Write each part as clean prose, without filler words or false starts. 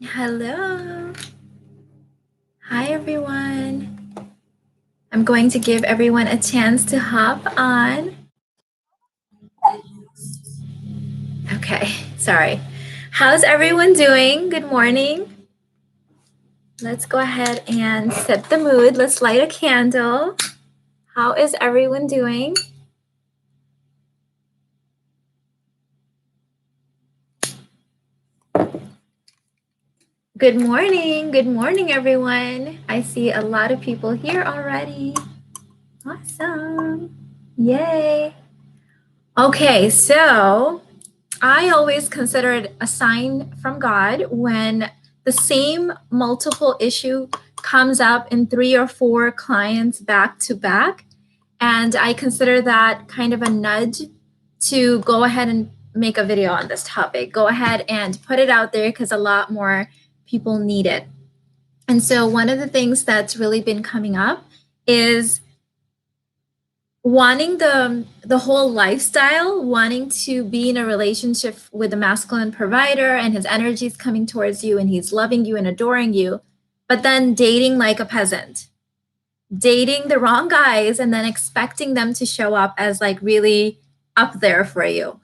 Hello. Hi, everyone. I'm going to give everyone a chance to hop on. Okay, sorry. How's everyone doing? Good morning. Let's go ahead and set the mood. Let's light a candle. How is everyone doing? Good morning. Good morning, everyone. I see a lot of people here already. Awesome. Yay. Okay, so I always consider it a sign from God when the same multiple issue comes up in 3 or 4 clients back to back. And I consider that kind of a nudge to go ahead and make a video on this topic. Go ahead and put it out there because a lot more people need it. And so one of the things that's really been coming up is wanting the whole lifestyle, wanting to be in a relationship with a masculine provider and his energy is coming towards you and he's loving you and adoring you, but then dating like a peasant, dating the wrong guys and then expecting them to show up as like really up there for you.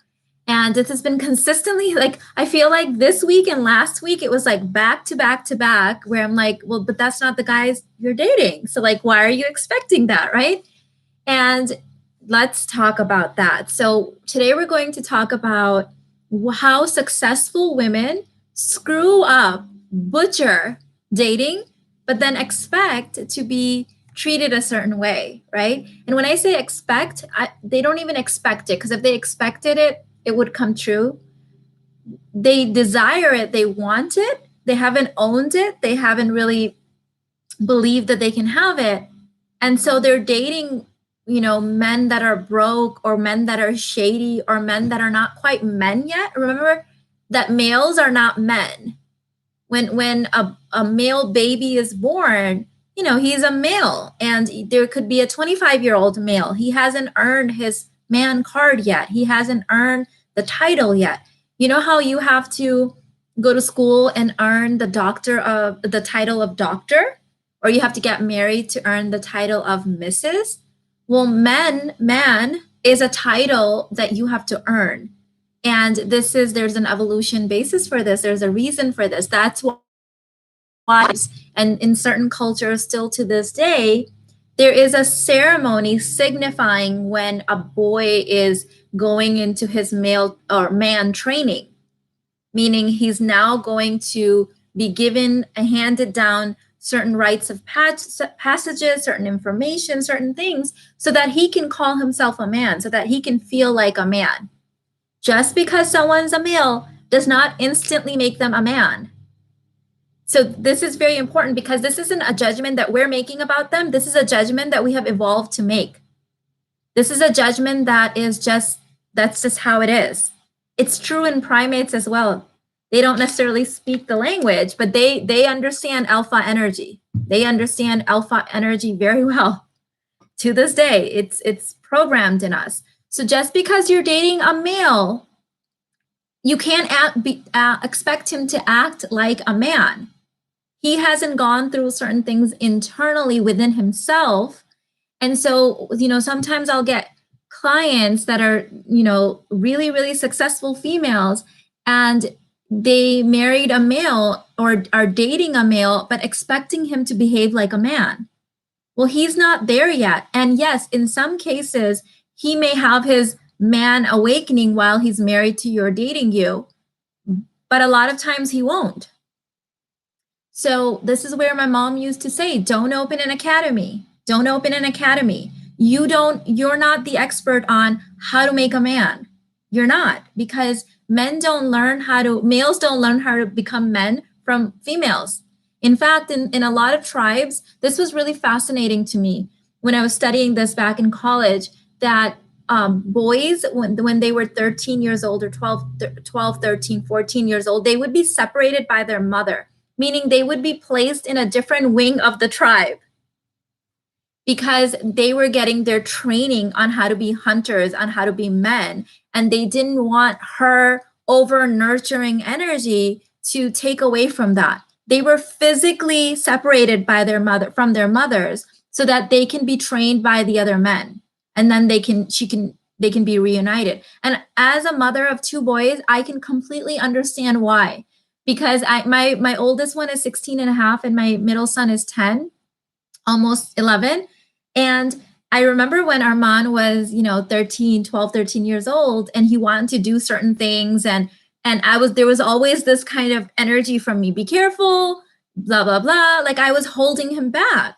And this has been consistently, like, I feel like this week and last week it was like back to back to back where I'm like, well, but that's not the guys you're dating, so like, why are you expecting that, right? And let's talk about that. So today we're going to talk about how successful women screw up, butcher dating, but then expect to be treated a certain way, right? And when I say expect, they don't even expect it, because if they expected it, it would come true. They desire it, they want it, they haven't owned it, they haven't really believed that they can have it. And so they're dating, men that are broke or men that are shady or men that are not quite men yet. Remember that males are not men. When a male baby is born, he's a male, and there could be a 25-year-old male. He hasn't earned his man card yet. He hasn't earned the title yet. You know how you have to go to school and earn the title of doctor, or you have to get married to earn the title of Mrs.? Well, man is a title that you have to earn. And there's an evolution basis for this. There's a reason for this. That's why, and in certain cultures still to this day, there is a ceremony signifying when a boy is going into his male or man training, meaning he's now going to be given and handed down certain rites of passages, certain information, certain things, so that he can call himself a man, so that he can feel like a man. Just because someone's a male does not instantly make them a man. So this is very important, because this isn't a judgment that we're making about them. This is a judgment that we have evolved to make. This is a judgment that's just how it is. It's true in primates as well. They don't necessarily speak the language, but they understand alpha energy. They understand alpha energy very well. To this day, it's programmed in us. So just because you're dating a male, you can't expect him to act like a man. He hasn't gone through certain things internally within himself. And so, sometimes I'll get clients that are, really, really successful females, and they married a male or are dating a male, but expecting him to behave like a man. Well, he's not there yet. And yes, in some cases, he may have his man awakening while he's married to you or dating you, but a lot of times he won't. So this is where my mom used to say, don't open an academy. Don't open an academy. You're not the expert on how to make a man. You're not, because males don't learn how to become men from females. In fact, in a lot of tribes, this was really fascinating to me when I was studying this back in college, that boys, when they were 13 years old or 12, 13, 14 years old, they would be separated by their mother, meaning they would be placed in a different wing of the tribe, because they were getting their training on how to be hunters, on how to be men. And they didn't want her over nurturing energy to take away from that. They were physically separated by their mother from their mothers so that they can be trained by the other men, and then they can be reunited. And as a mother of two boys, I can completely understand why, because my oldest one is 16 and a half and my middle son is 10, almost 11. And I remember when Armand was, 12, 13 years old, and he wanted to do certain things. And there was always this kind of energy from me, be careful, blah, blah, blah. Like I was holding him back.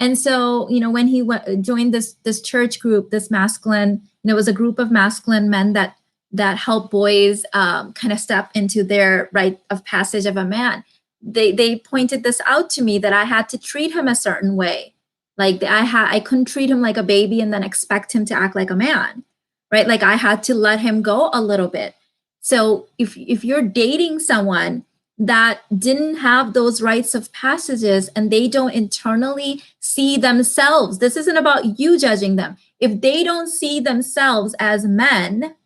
And so, when he joined this church group, this masculine, it was a group of masculine men that help boys kind of step into their rite of passage of a man. They pointed this out to me, that I had to treat him a certain way. Like I couldn't treat him like a baby and then expect him to act like a man, right? Like I had to let him go a little bit. So if you're dating someone that didn't have those rites of passages and they don't internally see themselves, this isn't about you judging them. If they don't see themselves as men,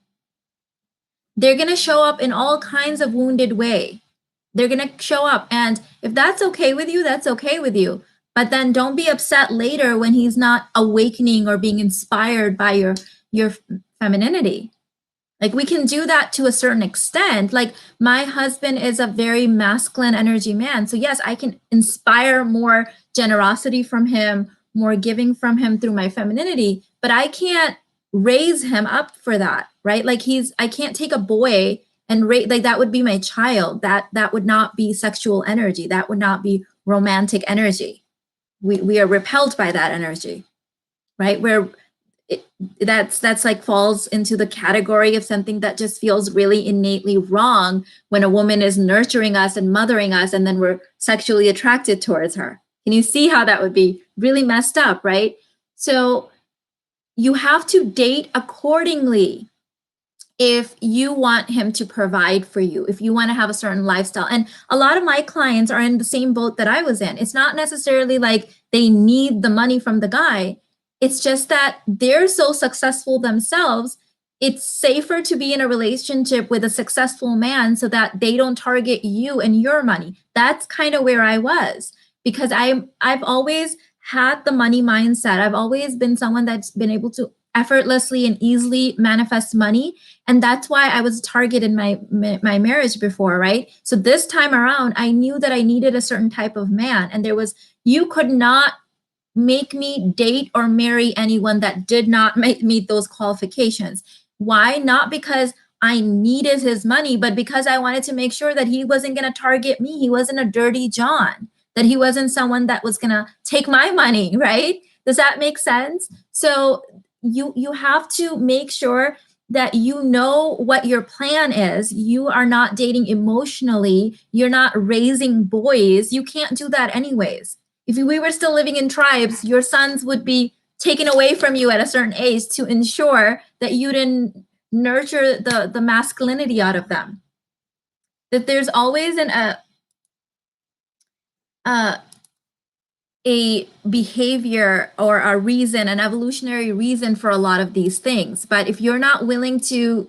they're going to show up in all kinds of wounded way. They're going to show up. And if that's okay with you, that's okay with you. But then don't be upset later when he's not awakening or being inspired by your femininity. Like we can do that to a certain extent. Like my husband is a very masculine energy man. So yes, I can inspire more generosity from him, more giving from him through my femininity, but I can't raise him up for that, right? Like I can't take a boy and like that would be my child. That would not be sexual energy. That would not be romantic energy. We are repelled by that energy, right? Where that's like falls into the category of something that just feels really innately wrong when a woman is nurturing us and mothering us, and then we're sexually attracted towards her. Can you see how that would be really messed up, right? So you have to date accordingly if you want him to provide for you, if you want to have a certain lifestyle. And a lot of my clients are in the same boat that I was in. It's not necessarily like they need the money from the guy. It's just that they're so successful themselves. It's safer to be in a relationship with a successful man so that they don't target you and your money. That's kind of where I was, because I've always had the money mindset. I've always been someone that's been able to effortlessly and easily manifest money. And that's why I was targeted in my marriage before, right? So this time around, I knew that I needed a certain type of man. And you could not make me date or marry anyone that did not meet those qualifications. Why? Not because I needed his money, but because I wanted to make sure that he wasn't going to target me. He wasn't a dirty John, that he wasn't someone that was going to take my money, right? Does that make sense? So you have to make sure that you know what your plan is. You are not dating emotionally. You're not raising boys. You can't do that anyways. If we were still living in tribes, your sons would be taken away from you at a certain age to ensure that you didn't nurture the masculinity out of them. That there's always a behavior or a reason, an evolutionary reason for a lot of these things. But if you're not willing to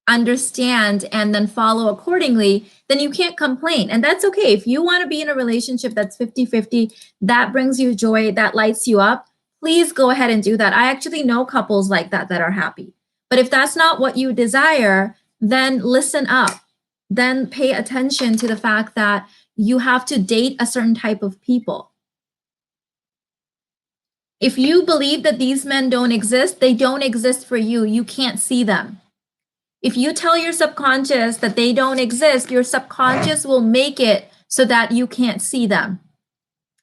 understand and then follow accordingly, then you can't complain. And that's okay. If you want to be in a relationship that's 50-50, that brings you joy, that lights you up, please go ahead and do that. I actually know couples like that are happy. But if that's not what you desire, then listen up. Then pay attention to the fact that you have to date a certain type of people. If you believe that these men don't exist, they don't exist for you. You can't see them. If you tell your subconscious that they don't exist, your subconscious will make it so that you can't see them.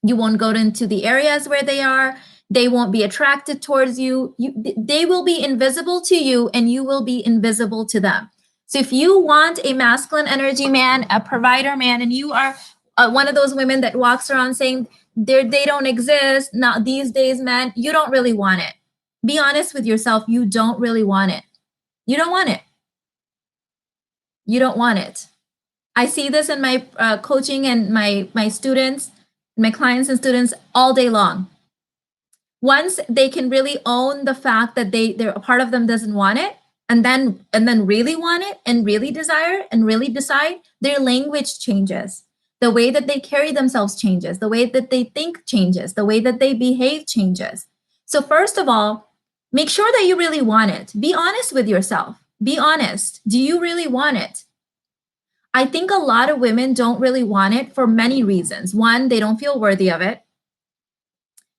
You won't go into the areas where they are. They won't be attracted towards you. They will be invisible to you, and you will be invisible to them. So if you want a masculine energy man, a provider man, and you are one of those women that walks around saying they don't exist, not these days, man, you don't really want it. Be honest with yourself. You don't really want it. You don't want it. You don't want it. I see this in my coaching and my students, my clients and students all day long. Once they can really own the fact that a part of them doesn't want it, and then really want it and really desire and really decide, their language changes. The way that they carry themselves changes. The way that they think changes. The way that they behave changes. So first of all, make sure that you really want it. Be honest with yourself. Be honest. Do you really want it? I think a lot of women don't really want it for many reasons. One, they don't feel worthy of it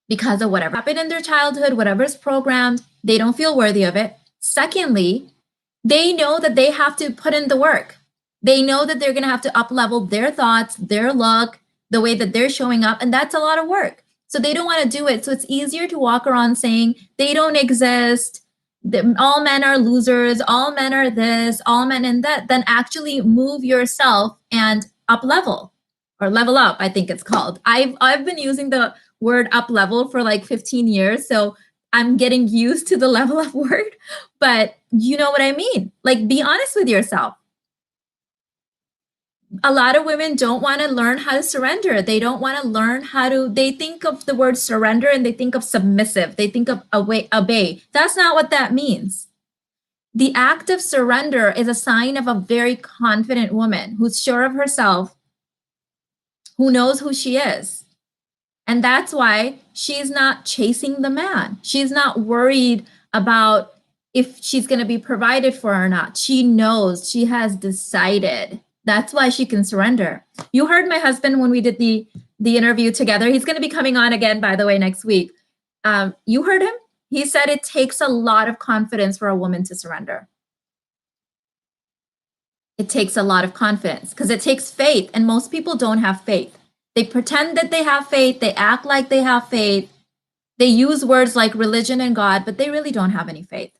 because of whatever happened in their childhood, whatever's programmed, they don't feel worthy of it. Secondly, they know that they have to put in the work. They know that they're going to have to up-level their thoughts, their look, the way that they're showing up, and that's a lot of work. So they don't want to do it. So it's easier to walk around saying they don't exist, all men are losers, all men are this, all men in that, than actually move yourself and up-level or level up, I think it's called. I've been using the word up-level for like 15 years, so I'm getting used to the level up word, but you know what I mean? Like, be honest with yourself. A lot of women don't want to learn how to surrender. They don't want to learn how to, they think of the word surrender and they think of submissive. They think of obey. That's not what that means. The act of surrender is a sign of a very confident woman who's sure of herself, who knows who she is. And that's why she's not chasing the man. She's not worried about if she's going to be provided for or not. She knows, she has decided. That's why she can surrender. You heard my husband when we did the interview together. He's going to be coming on again, by the way, next week. You heard him? He said it takes a lot of confidence for a woman to surrender. It takes a lot of confidence because it takes faith, and most people don't have faith. They pretend that they have faith. They act like they have faith. They use words like religion and God, but they really don't have any faith.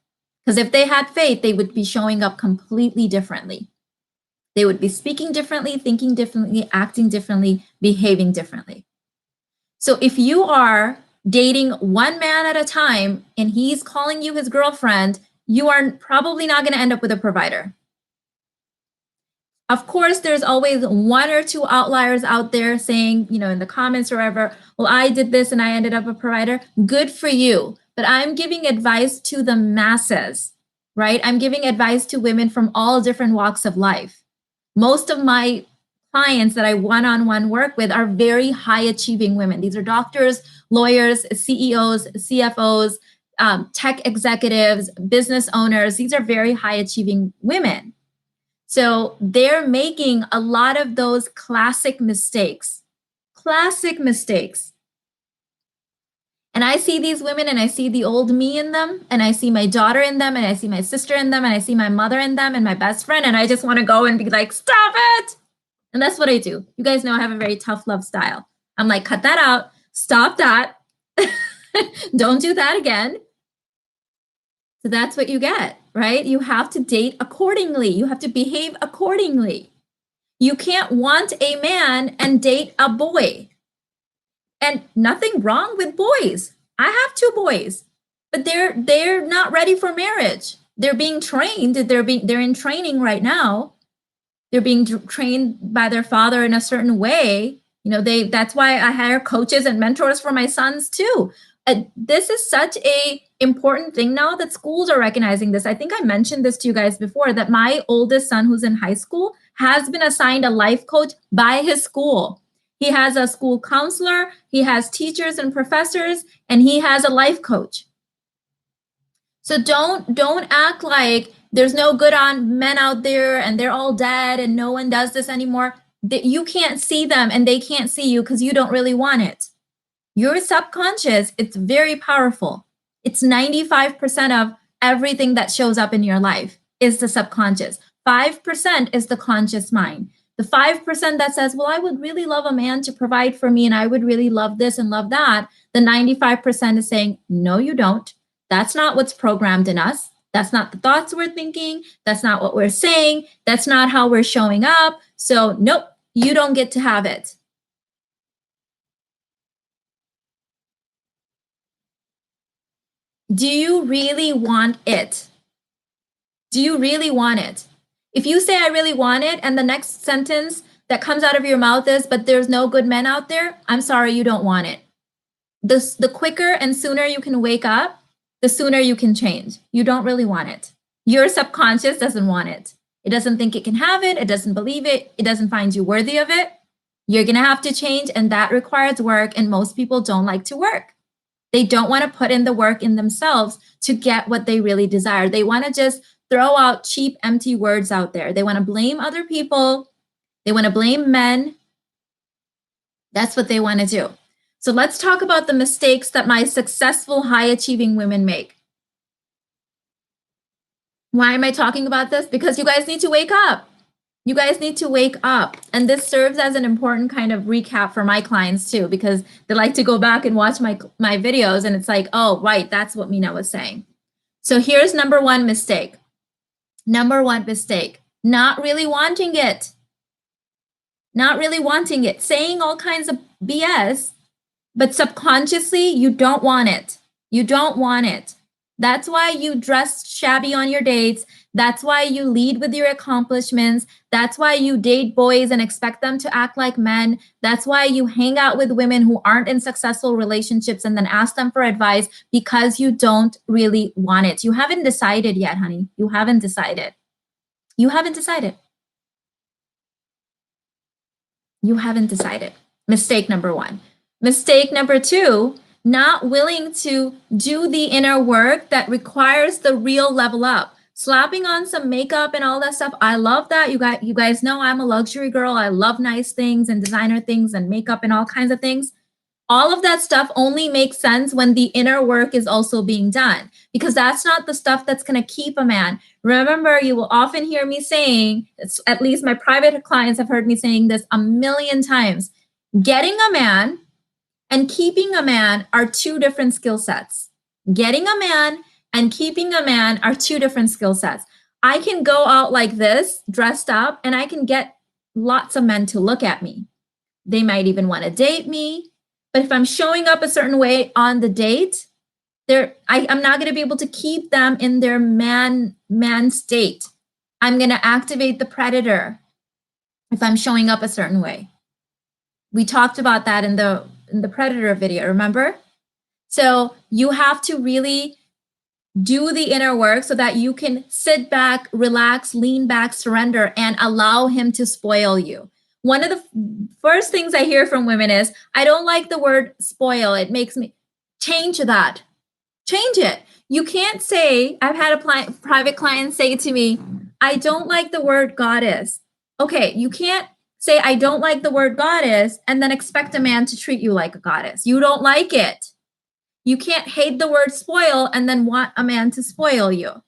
Because if they had faith, they would be showing up completely differently. They would be speaking differently, thinking differently, acting differently, behaving differently. So if you are dating one man at a time and he's calling you his girlfriend, you are probably not going to end up with a provider. Of course, there's always one or two outliers out there saying, you know, in the comments or wherever, well, I did this and I ended up a provider. Good for you. But I'm giving advice to the masses, right? I'm giving advice to women from all different walks of life. Most of my clients that I one-on-one work with are very high achieving women. These are doctors, lawyers, CEOs, CFOs, tech executives, business owners. These are very high achieving women. So they're making a lot of those classic mistakes. And I see these women and I see the old me in them, and I see my daughter in them, and I see my sister in them, and I see my mother in them, and my best friend, and I just want to go and be like, stop it. And that's what I do. You guys know I have a very tough love style. I'm like, cut that out. Stop that. Don't do that again. So that's what you get, right? You have to date accordingly. You have to behave accordingly. You can't want a man and date a boy. And nothing wrong with boys. I have 2 boys, but they're not ready for marriage. They're being trained. They're in training right now. They're being trained by their father in a certain way. You know, that's why I hire coaches and mentors for my sons too. This is such a important thing now that schools are recognizing this. I think I mentioned this to you guys before, that my oldest son, who's in high school, has been assigned a life coach by his school. He has a school counselor, he has teachers and professors, and he has a life coach. So don't act like there's no good on men out there and they're all dead and no one does this anymore. You can't see them and they can't see you because you don't really want it. Your subconscious, it's very powerful. It's 95% of everything that shows up in your life is the subconscious. 5% is the conscious mind. The 5% that says, well, I would really love a man to provide for me and I would really love this and love that. The 95% is saying, no, you don't. That's not what's programmed in us. That's not the thoughts we're thinking. That's not what we're saying. That's not how we're showing up. So nope, you don't get to have it. Do you really want it? Do you really want it? If you say, I really want it, and the next sentence that comes out of your mouth is, but there's no good men out there, I'm sorry, you don't want it. The quicker and sooner you can wake up, the sooner you can change. You don't really want it. Your subconscious doesn't want it. It doesn't think it can have it. It doesn't believe it. It doesn't find you worthy of it. You're going to have to change, and that requires work, and most people don't like to work. They don't want to put in the work in themselves to get what they really desire. They want to just throw out cheap, empty words out there. They want to blame other people. They want to blame men. That's what they want to do. So let's talk about the mistakes that my successful, high-achieving women make. Why am I talking about this? Because you guys need to wake up. You guys need to wake up. And this serves as an important kind of recap for my clients too, because they like to go back and watch my videos, and it's like, oh, right, that's what Mina was saying. So here's number one mistake. Number one mistake, not really wanting it. Not really wanting it, saying all kinds of BS, but subconsciously you don't want it. You don't want it. That's why you dress shabby on your dates. That's why you lead with your accomplishments. That's why you date boys and expect them to act like men. That's why you hang out with women who aren't in successful relationships and then ask them for advice, because you don't really want it. You haven't decided yet, honey. You haven't decided. You haven't decided. You haven't decided. Mistake number one. Mistake number two, not willing to do the inner work that requires the real level up. Slapping on some makeup and all that stuff, I love that. You guys know I'm a luxury girl. I love nice things and designer things and makeup and all kinds of things. All of that stuff only makes sense when the inner work is also being done, because that's not the stuff that's going to keep a man. Remember, you will often hear me saying, at least my private clients have heard me saying this a million times, getting a man and keeping a man are two different skill sets. Getting a man and keeping a man are two different skill sets. I can go out like this, dressed up, and I can get lots of men to look at me. They might even want to date me. But if I'm showing up a certain way on the date, I'm not going to be able to keep them in their man state. I'm going to activate the predator if I'm showing up a certain way. We talked about that in the predator video, remember? So you have to really do the inner work so that you can sit back, relax, lean back, surrender, and allow him to spoil you. One of the first things I hear from women is, I don't like the word spoil. It makes me change that. Change it. You can't say, I've had a private client say to me, I don't like the word goddess. Okay, you can't say, I don't like the word goddess, and then expect a man to treat you like a goddess. You don't like it. You can't hate the word spoil and then want a man to spoil you.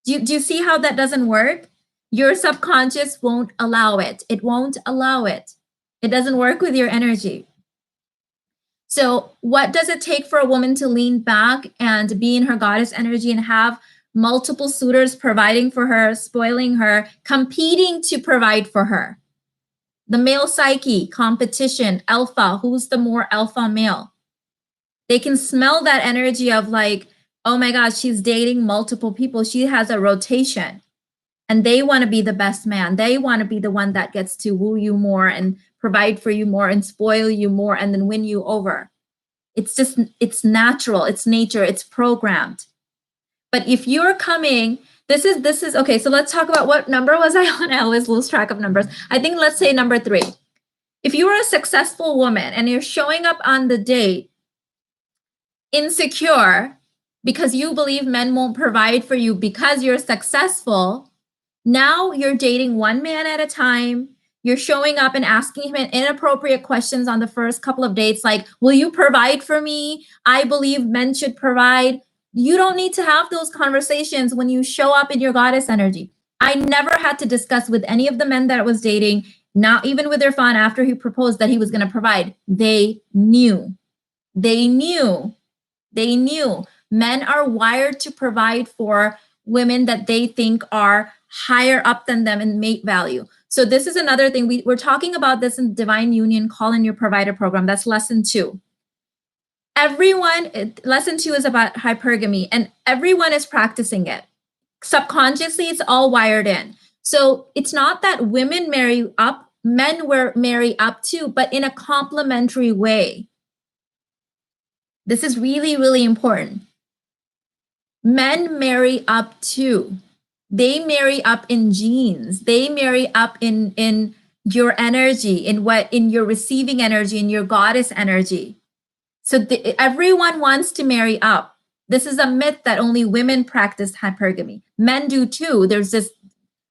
Do you see how that doesn't work? Your subconscious won't allow it. It won't allow it. It doesn't work with your energy. So what does it take for a woman to lean back and be in her goddess energy and have multiple suitors providing for her, spoiling her, competing to provide for her? The male psyche, competition, alpha, who's the more alpha male? They can smell that energy of like, oh my God, she's dating multiple people. She has a rotation. And they want to be the best man. They want to be the one that gets to woo you more and provide for you more and spoil you more and then win you over. It's natural, it's nature, it's programmed. But if you're coming, this is, okay, so let's talk about what number was I on? I always lose track of numbers. I think let's say number 3. If you are a successful woman and you're showing up on the date insecure because you believe men won't provide for you because you're successful, now you're dating one man at a time. You're showing up and asking him inappropriate questions on the first couple of dates, like, will you provide for me? I believe men should provide. You don't need to have those conversations when you show up in your goddess energy. I never had to discuss with any of the men that I was dating, not even with Irfan after he proposed, that he was going to provide. They knew. They knew. They knew. Men are wired to provide for women that they think are higher up than them in mate value. So this is another thing. We're talking about this in Divine Union, Call in Your Provider program. That's lesson 2. Lesson 2 is about hypergamy, and everyone is practicing it. Subconsciously, it's all wired in. So it's not that women marry up, men will marry up too, but in a complementary way. This is really, really important. Men marry up too. They marry up in genes. They marry up in your energy, in your receiving energy, in your goddess energy. So everyone wants to marry up. This is a myth that only women practice hypergamy. Men do too. There's just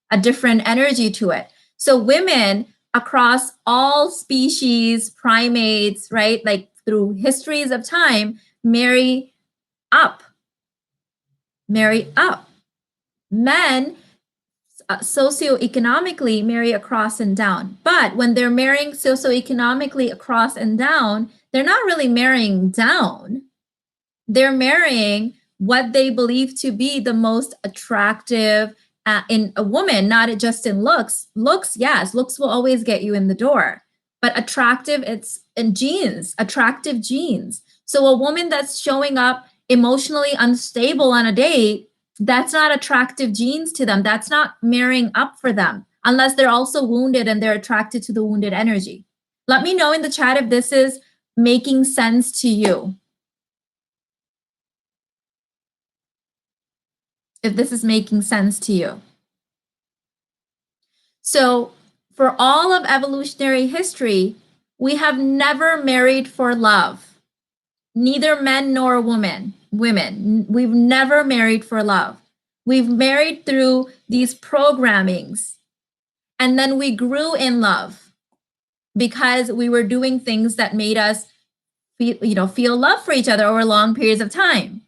a different energy to it. So women across all species, primates, right? Like through histories of time, marry up. Marry up. Men socioeconomically marry across and down. But when they're marrying socioeconomically across and down, they're not really marrying down. They're marrying what they believe to be the most attractive in a woman, not just in looks. Looks, yes, looks will always get you in the door. But attractive, it's in genes, attractive genes. So a woman that's showing up emotionally unstable on a date, that's not attractive genes to them. That's not marrying up for them, unless they're also wounded and they're attracted to the wounded energy. Let me know in the chat if this is making sense to you. If this is making sense to you. So for all of evolutionary history, we have never married for love. Neither men nor women. We've never married for love. We've married through these programmings. And then we grew in love because we were doing things that made us feel love for each other over long periods of time.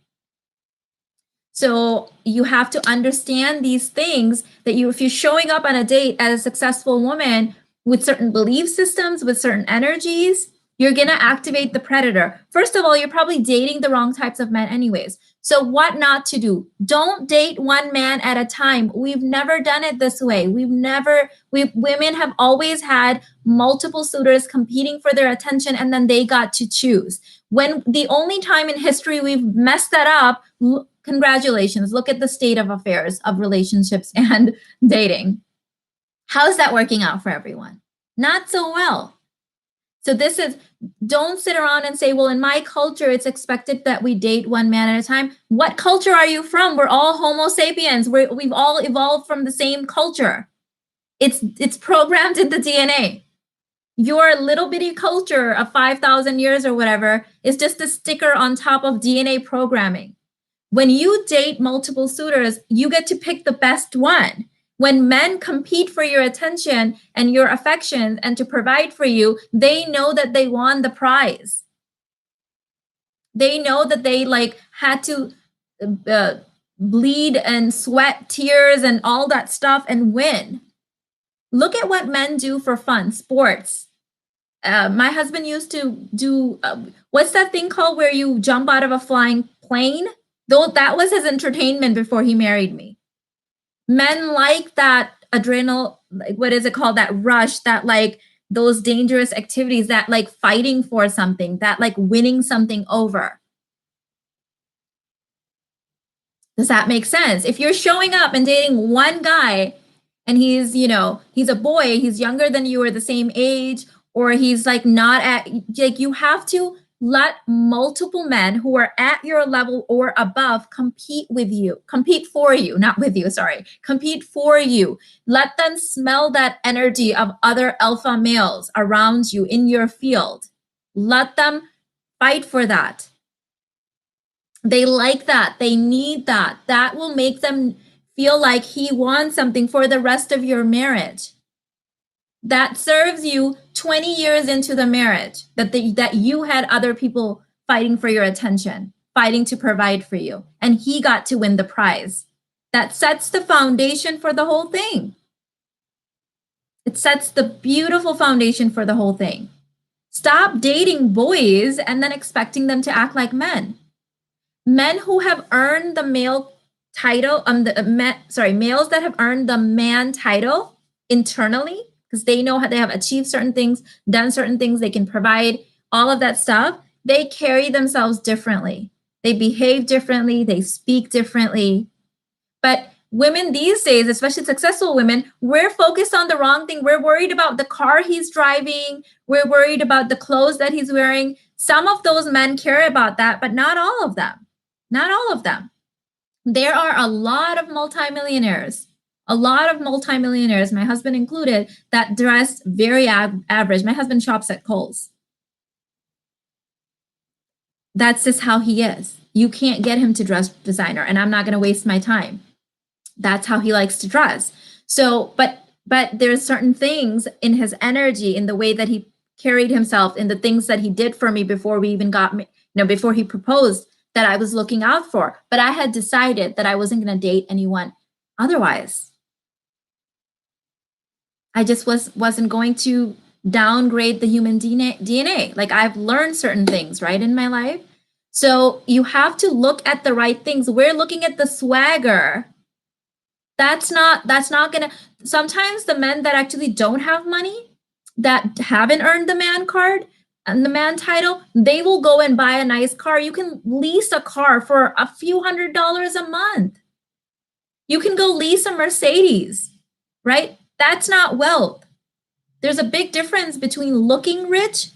So you have to understand these things that if you're showing up on a date as a successful woman with certain belief systems, with certain energies, you're going to activate the predator. First of all, you're probably dating the wrong types of men anyways. So what not to do? Don't date one man at a time. We've never done it this way. Women have always had multiple suitors competing for their attention, and then they got to choose. When the only time in history we've messed that up, congratulations, look at the state of affairs of relationships and dating. How's that working out for everyone? Not so well. So don't sit around and say, well, in my culture, it's expected that we date one man at a time. What culture are you from? We're all Homo sapiens. We've all evolved from the same culture. It's programmed in the DNA. Your little bitty culture of 5,000 years or whatever is just a sticker on top of DNA programming. When you date multiple suitors, you get to pick the best one. When men compete for your attention and your affection and to provide for you, they know that they won the prize. They know that they had to bleed and sweat, tears and all that stuff and win. Look at what men do for fun, sports. My husband used to do, what's that thing called where you jump out of a flying plane? Though that was his entertainment before he married me. Men like that adrenal, what is it called? That rush, that those dangerous activities, that fighting for something, that winning something over. Does that make sense? If you're showing up and dating one guy and he's a boy, he's younger than you or the same age, or he's not at, you have to let multiple men who are at your level or above compete for you. Let them smell that energy of other alpha males around you in your field. Let them fight for that. They like that. They need that. That will make them feel like he wants something for the rest of your marriage. That serves you 20 years into the marriage, that you had other people fighting for your attention, fighting to provide for you, and he got to win the prize. That sets the foundation for the whole thing. It sets the beautiful foundation for the whole thing. Stop dating boys and then expecting them to act like men. Men who have earned the male title, males that have earned the man title internally, because they know how they have achieved certain things, done certain things, they can provide all of that stuff, they carry themselves differently. They behave differently, they speak differently. But women these days, especially successful women, we're focused on the wrong thing. We're worried about the car he's driving. We're worried about the clothes that he's wearing. Some of those men care about that, but not all of them. Not all of them. There are a lot of multimillionaires, my husband included, that dress very average. My husband shops at Kohl's. That's just how he is. You can't get him to dress designer, and I'm not going to waste my time. That's how he likes to dress. So, but there's certain things in his energy, in the way that he carried himself, in the things that he did for me before we even got, before he proposed, that I was looking out for. But I had decided that I wasn't going to date anyone otherwise. I just wasn't going to downgrade the human DNA. Like, I've learned certain things, right, in my life. So you have to look at the right things. We're looking at the swagger. That's not gonna, sometimes the men that actually don't have money, that haven't earned the man card and the man title, they will go and buy a nice car. You can lease a car for a few $100s a month. You can go lease a Mercedes, right? That's not wealth. There's a big difference between looking rich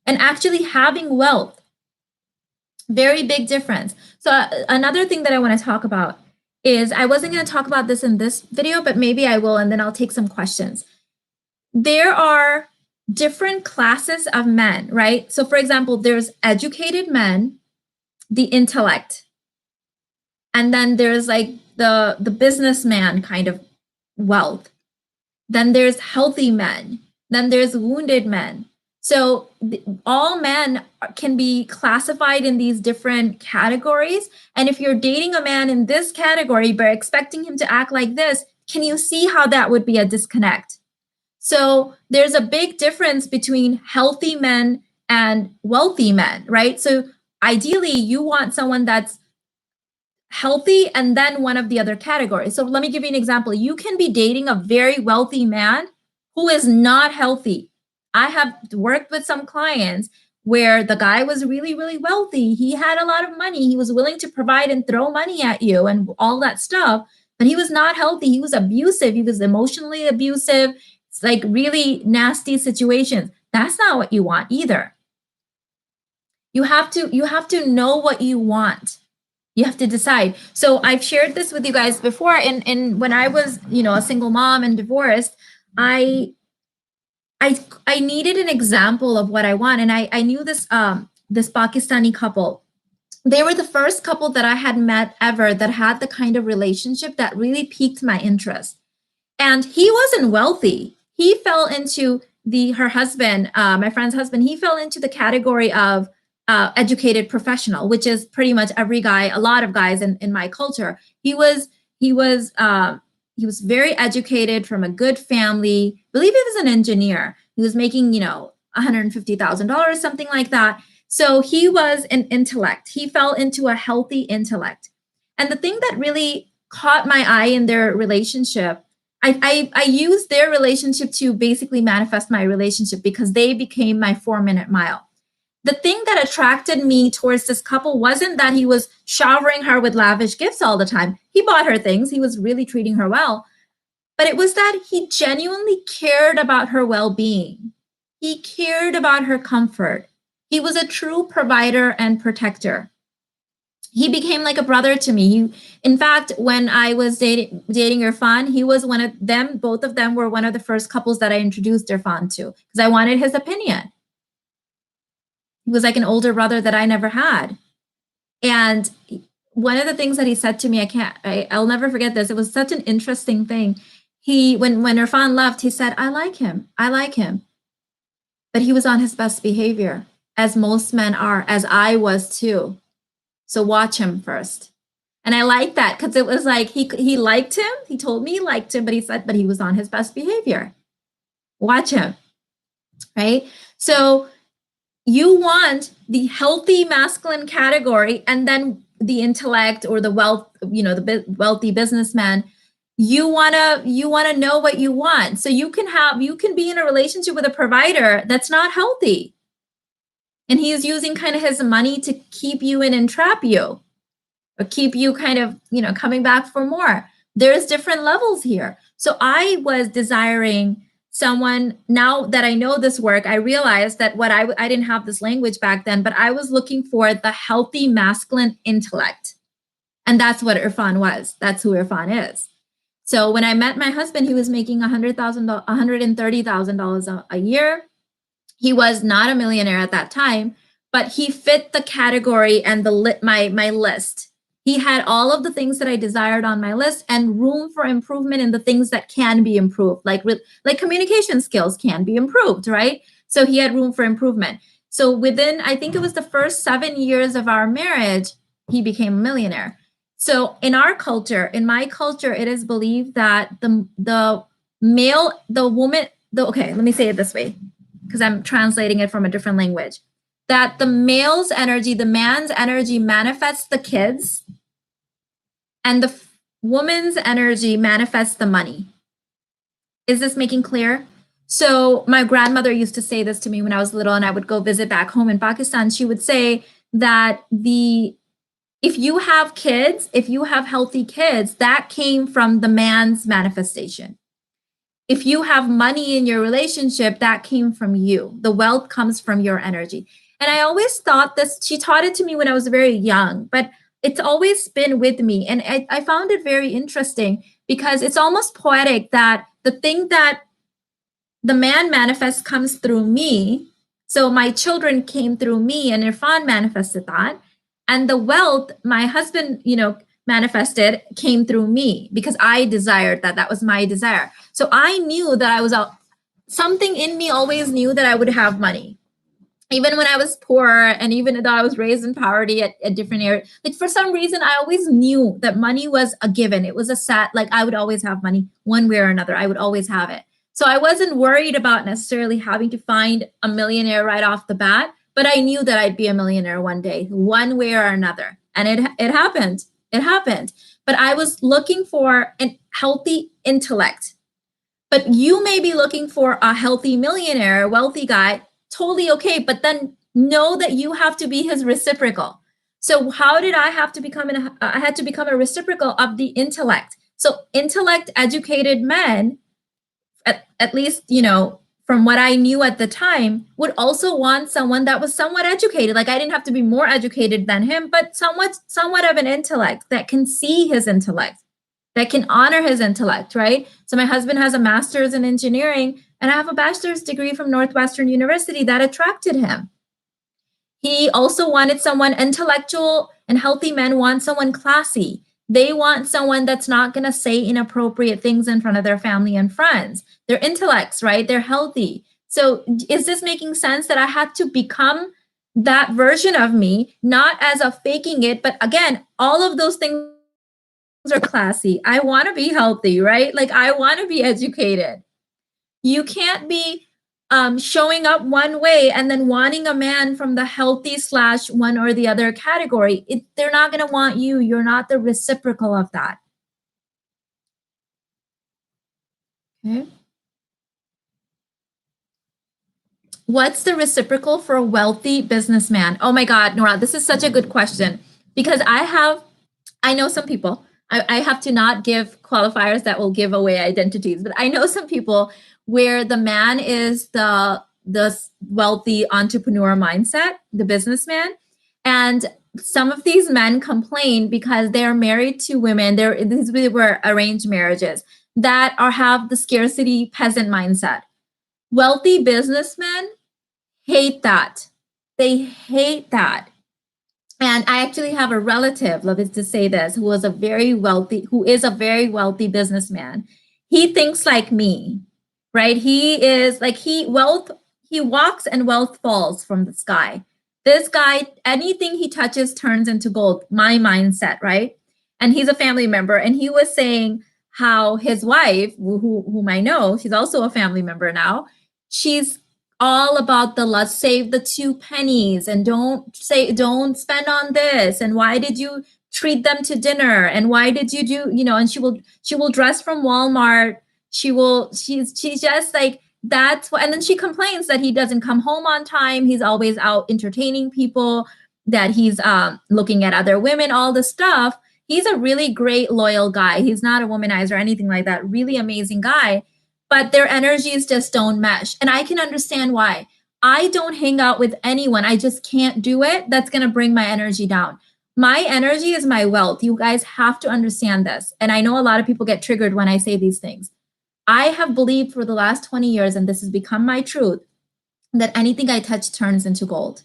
and actually having wealth. Very big difference. So another thing that I want to talk about is, I wasn't going to talk about this in this video, but maybe I will, and then I'll take some questions. There are different classes of men, right? So for example, there's educated men, the intellect, and then there's like the businessman kind of wealth. Then there's healthy men. Then there's wounded men. So all men can be classified in these different categories. And if you're dating a man in this category but expecting him to act like this, can you see how that would be a disconnect? So there's a big difference between healthy men and wealthy men, right? So ideally, you want someone that's healthy and then one of the other categories. So let me give you an example. You can be dating a very wealthy man who is not healthy. I have worked with some clients where the guy was really, really wealthy. He had a lot of money. He was willing to provide and throw money at you and all that stuff, but he was not healthy. He was abusive. He was emotionally abusive. It's like really nasty situations. That's not what you want either. You have to know what you want. You have to decide. So I've shared this with you guys before. In when I was, a single mom and divorced, I needed an example of what I want. And I knew this Pakistani couple. They were the first couple that I had met ever that had the kind of relationship that really piqued my interest. And he wasn't wealthy. He fell into her husband, my friend's husband, he fell into the category of educated professional, which is pretty much every guy, a lot of guys in my culture. He was very educated, from a good family. I believe he was an engineer. He was making, $150,000, something like that. So he was an intellect. He fell into a healthy intellect. And the thing that really caught my eye in their relationship, I used their relationship to basically manifest my relationship, because they became my 4-minute mile. The thing that attracted me towards this couple wasn't that he was showering her with lavish gifts all the time. He bought her things. He was really treating her well. But it was that he genuinely cared about her well-being. He cared about her comfort. He was a true provider and protector. He became like a brother to me. In fact, when I was dating Irfan, he was one of them. Both of them were one of the first couples that I introduced Irfan to, because I wanted his opinion. He was like an older brother that I never had. And one of the things that he said to me, I'll never forget this. It was such an interesting thing. When Irfan left, he said, I like him. But he was on his best behavior, as most men are, as I was too. So watch him first. And I like that, because it was like he liked him. He told me he liked him, but he said, but he was on his best behavior. Watch him, right? So you want the healthy masculine category, and then the intellect or the wealth, the wealthy businessman. You wanna know what you want. So you can be in a relationship with a provider that's not healthy, and he's using kind of his money to keep you in and trap you, or keep you kind of coming back for more. There's different levels here. So I was desiring someone, now that I know this work, I realized that I didn't have this language back then, but I was looking for the healthy masculine intellect. And that's what Irfan was. That's who Irfan is. So when I met my husband, he was making $130,000 a year. He was not a millionaire at that time, but he fit the category and my list. He had all of the things that I desired on my list and room for improvement in the things that can be improved, like communication skills can be improved, right? So he had room for improvement. So within, I think it was the first 7 years of our marriage, he became a millionaire. So in our culture, in my culture, it is believed that the woman, okay, let me say it this way, because I'm translating it from a different language, that the male's energy, the man's energy manifests the kids, and the woman's energy manifests the money. Is this making clear? So my grandmother used to say this to me when I was little and I would go visit back home in Pakistan. She would say that if you have kids, if you have healthy kids, that came from the man's manifestation. If you have money in your relationship, that came from you. The wealth comes from your energy. And I always thought this, she taught it to me when I was very young, but it's always been with me. And I found it very interesting because it's almost poetic that the thing that the man manifests comes through me. So my children came through me and Irfan manifested that. And the wealth my husband, manifested came through me because I desired that. That was my desire. So I knew that I was something in me always knew that I would have money. Even when I was poor and even though I was raised in poverty at different areas, like for some reason, I always knew that money was a given. It was I would always have money one way or another. I would always have it. So I wasn't worried about necessarily having to find a millionaire right off the bat, but I knew that I'd be a millionaire one day, one way or another. And it happened. It happened. But I was looking for a healthy intellect. But you may be looking for a healthy millionaire, a wealthy guy, totally okay. But then know that you have to be his reciprocal. So how did I have to become I had to become a reciprocal of the intellect. So intellect educated men, at least, from what I knew at the time, would also want someone that was somewhat educated. Like I didn't have to be more educated than him, but somewhat of an intellect that can see his intellect, that can honor his intellect, right? So my husband has a master's in engineering and I have a bachelor's degree from Northwestern University. That attracted him. He also wanted someone intellectual, and healthy men want someone classy. They want someone that's not going to say inappropriate things in front of their family and friends. They're intellects, right? They're healthy. So is this making sense that I had to become that version of me, not as a faking it, but again, all of those things are classy. I want to be healthy, right? Like I want to be educated. You can't be showing up one way and then wanting a man from the healthy / one or the other category. They're not going to want you. You're not the reciprocal of that. Okay. What's the reciprocal for a wealthy businessman? Oh my God, Nora, this is such a good question because I know some people, I have to not give qualifiers that will give away identities, but I know some people where the man is the wealthy entrepreneur mindset, the businessman. And some of these men complain because they're married to women, these were arranged marriages, that have the scarcity peasant mindset. Wealthy businessmen hate that. They hate that. And I actually have a relative, love it to say this, who is a very wealthy businessman. He thinks like me, right? He is like, he walks and wealth falls from the sky. This guy, anything he touches turns into gold, my mindset, right? And he's a family member. And he was saying how his wife, whom I know, she's also a family member now, she's all about let's save the 2 pennies and don't spend on this. And why did you treat them to dinner? And why did you do, and she will dress from Walmart. She's just like, that's what, and then she complains that he doesn't come home on time. He's always out entertaining people, that he's looking at other women, all the stuff. He's a really great, loyal guy. He's not a womanizer or anything like that. Really amazing guy. But their energies just don't mesh. And I can understand why. I don't hang out with anyone. I just can't do it. That's going to bring my energy down. My energy is my wealth. You guys have to understand this. And I know a lot of people get triggered when I say these things. I have believed for the last 20 years, and this has become my truth, that anything I touch turns into gold.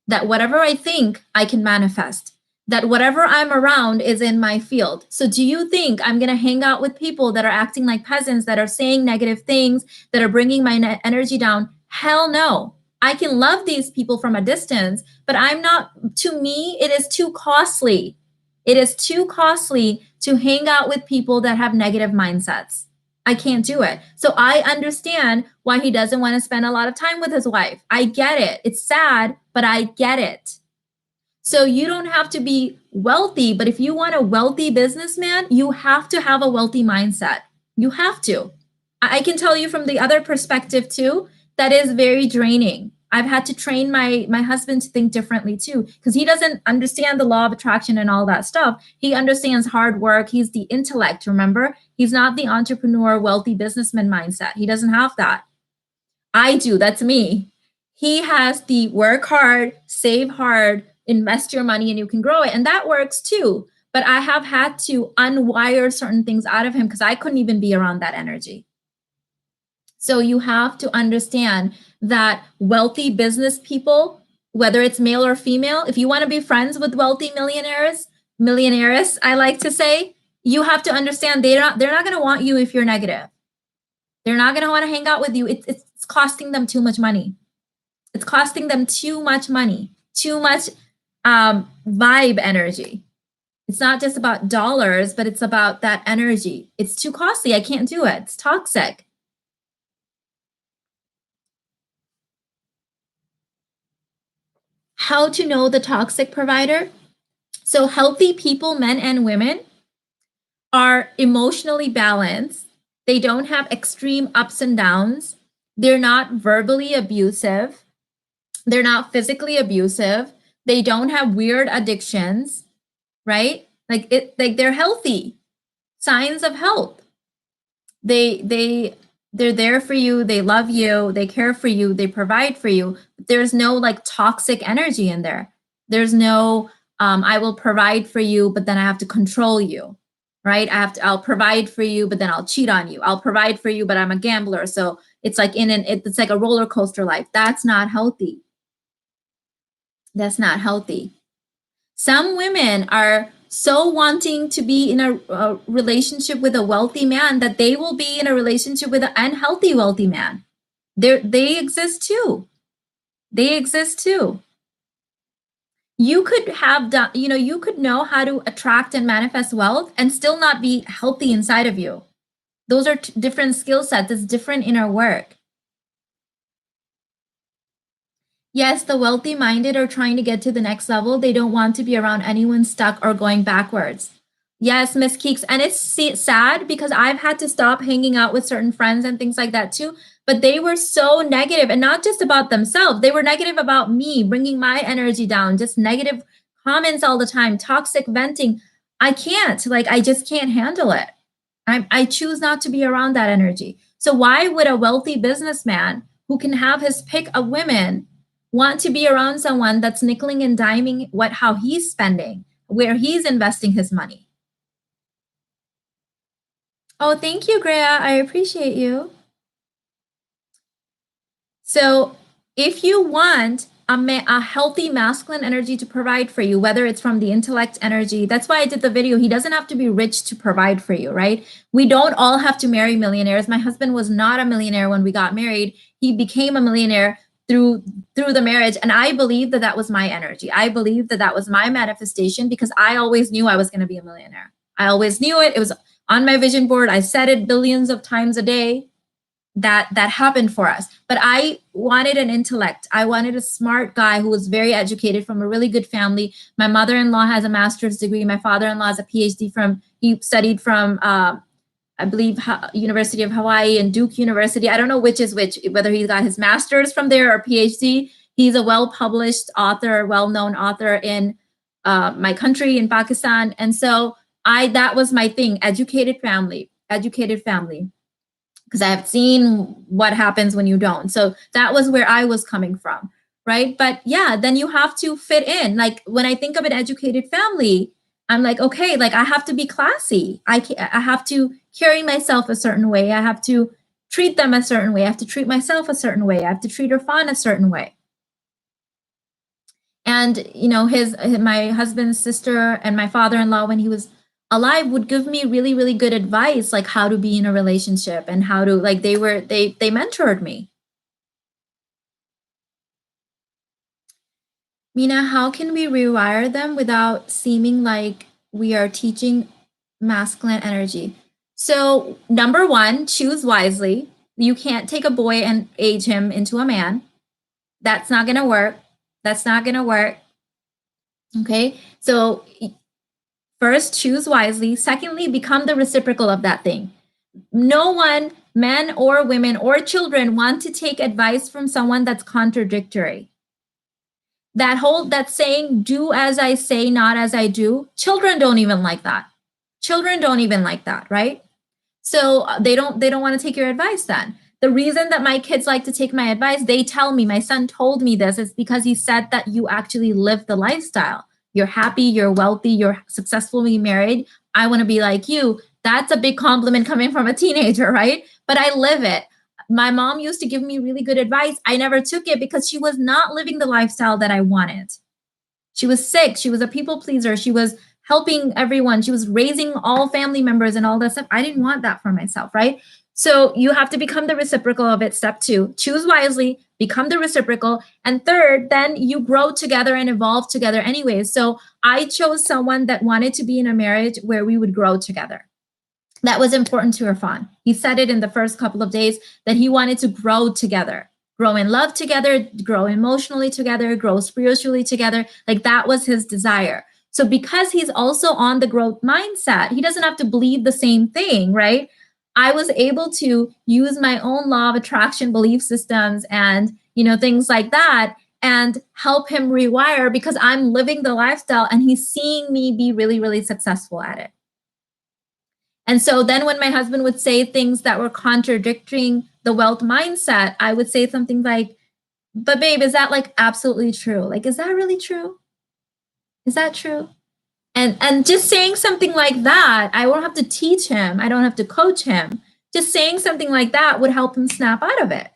That whatever I think, I can manifest. That whatever I'm around is in my field. So do you think I'm going to hang out with people that are acting like peasants, that are saying negative things, that are bringing my energy down? Hell no. I can love these people from a distance, but I'm not, to me, it is too costly. It is too costly to hang out with people that have negative mindsets. I can't do it. So I understand why he doesn't want to spend a lot of time with his wife. I get it. It's sad, but I get it. So you don't have to be wealthy, but if you want a wealthy businessman, you have to have a wealthy mindset. You have to. I can tell you from the other perspective too, that is very draining. I've had to train my husband to think differently too, because he doesn't understand the law of attraction and all that stuff. He understands hard work. He's the intellect, remember? He's not the entrepreneur, wealthy businessman mindset. He doesn't have that. I do. That's me. He has the work hard, save hard, invest your money, and you can grow it. And that works too. But I have had to unwire certain things out of him because I couldn't even be around that energy. So you have to understand that wealthy business people, whether it's male or female, if you want to be friends with wealthy millionaires, I like to say, you have to understand they're not going to want you if you're negative. They're not going to want to hang out with you. It's costing them too much money. It's costing them too much money, too much vibe energy. It's not just about dollars, but it's about that energy. It's too costly. I can't do it. It's toxic. How to know the toxic provider? So healthy people, men and women, are emotionally balanced. They don't have extreme ups and downs. They're not verbally abusive. They're not physically abusive. They don't have weird addictions, right? Like they're healthy. Signs of health. They're there for you. They love you. They care for you. They provide for you. There's no like toxic energy in there. There's no I will provide for you, but then I have to control you, right? I'll provide for you, but then I'll cheat on you. I'll provide for you, but I'm a gambler. So it's like it's like a roller coaster life. That's not healthy. That's not healthy. Some women are so wanting to be in a relationship with a wealthy man that they will be in a relationship with an unhealthy wealthy man. They exist too. They exist too. You could have done, you could know how to attract and manifest wealth and still not be healthy inside of you. Those are different skill sets. It's different inner work. Yes, the wealthy minded are trying to get to the next level. They don't want to be around anyone stuck or going backwards. Yes, Miss Keeks. And it's sad because I've had to stop hanging out with certain friends and things like that too. But they were so negative, and not just about themselves. They were negative about me, bringing my energy down, just negative comments all the time, toxic venting. I can't, I just can't handle it. I choose not to be around that energy. So why would a wealthy businessman who can have his pick of women want to be around someone that's nickeling and diming how he's spending, where he's investing his money? Oh, thank you, Greya. I appreciate you. So if you want a healthy masculine energy to provide for you, whether it's from the intellect energy, that's why I did the video. He doesn't have to be rich to provide for you, right? We don't all have to marry millionaires. My husband was not a millionaire when we got married. He became a millionaire through the marriage. And I believe that was my energy. I believe that was my manifestation because I always knew I was going to be a millionaire. I always knew it. It was on my vision board. I said it billions of times a day. That happened for us. But I wanted an intellect. I wanted a smart guy who was very educated from a really good family. My mother-in-law has a master's degree. My father-in-law has a PhD he studied from, I believe, University of Hawaii and Duke University. I don't know which is which, whether he got his master's from there or PhD. He's a well-published author, well-known author in my country, in Pakistan. And so that was my thing, educated family. Because I have seen what happens when you don't. So that was where I was coming from, right? But yeah, then you have to fit in. Like when I think of an educated family, I'm like, okay, like I have to be classy. I have to carry myself a certain way. I have to treat them a certain way. I have to treat myself a certain way. I have to treat Irfan a certain way. And you know, my husband's sister and my father-in-law, when he was alive, would give me really, really good advice, like how to be in a relationship and how to, like, they mentored me. Mina, how can we rewire them without seeming like we are teaching masculine energy? So, number one, choose wisely. You can't take a boy and age him into a man. That's not going to work. That's not going to work. Okay. So, first, choose wisely. Secondly, become the reciprocal of that thing. No one, men or women or children, want to take advice from someone that's contradictory. That saying, do as I say, not as I do, children don't even like that. Children don't even like that, right? So they don't want to take your advice then. The reason that my kids like to take my advice, they tell me, my son told me this, is because he said that you actually live the lifestyle. You're happy, you're wealthy, you're successfully married. I want to be like you. That's a big compliment coming from a teenager, right? But I live it. My mom used to give me really good advice. I never took it because she was not living the lifestyle that I wanted. She was sick. She was a people pleaser. She was helping everyone. She was raising all family members and all that stuff. I didn't want that for myself, right? So you have to become the reciprocal of it. Step two, choose wisely, become the reciprocal. And third, then you grow together and evolve together anyways. So I chose someone that wanted to be in a marriage where we would grow together. That was important to Irfan. He said it in the first couple of days that he wanted to grow together, grow in love together, grow emotionally together, grow spiritually together. Like that was his desire. So because he's also on the growth mindset, he doesn't have to believe the same thing, right? I was able to use my own law of attraction belief systems and, you know, things like that and help him rewire because I'm living the lifestyle and he's seeing me be really, really successful at it. And so then when my husband would say things that were contradicting the wealth mindset, I would say something like, but babe, is that like absolutely true? Like, is that really true? Is that true? And just saying something like that, I won't have to teach him. I don't have to coach him. Just saying something like that would help him snap out of it.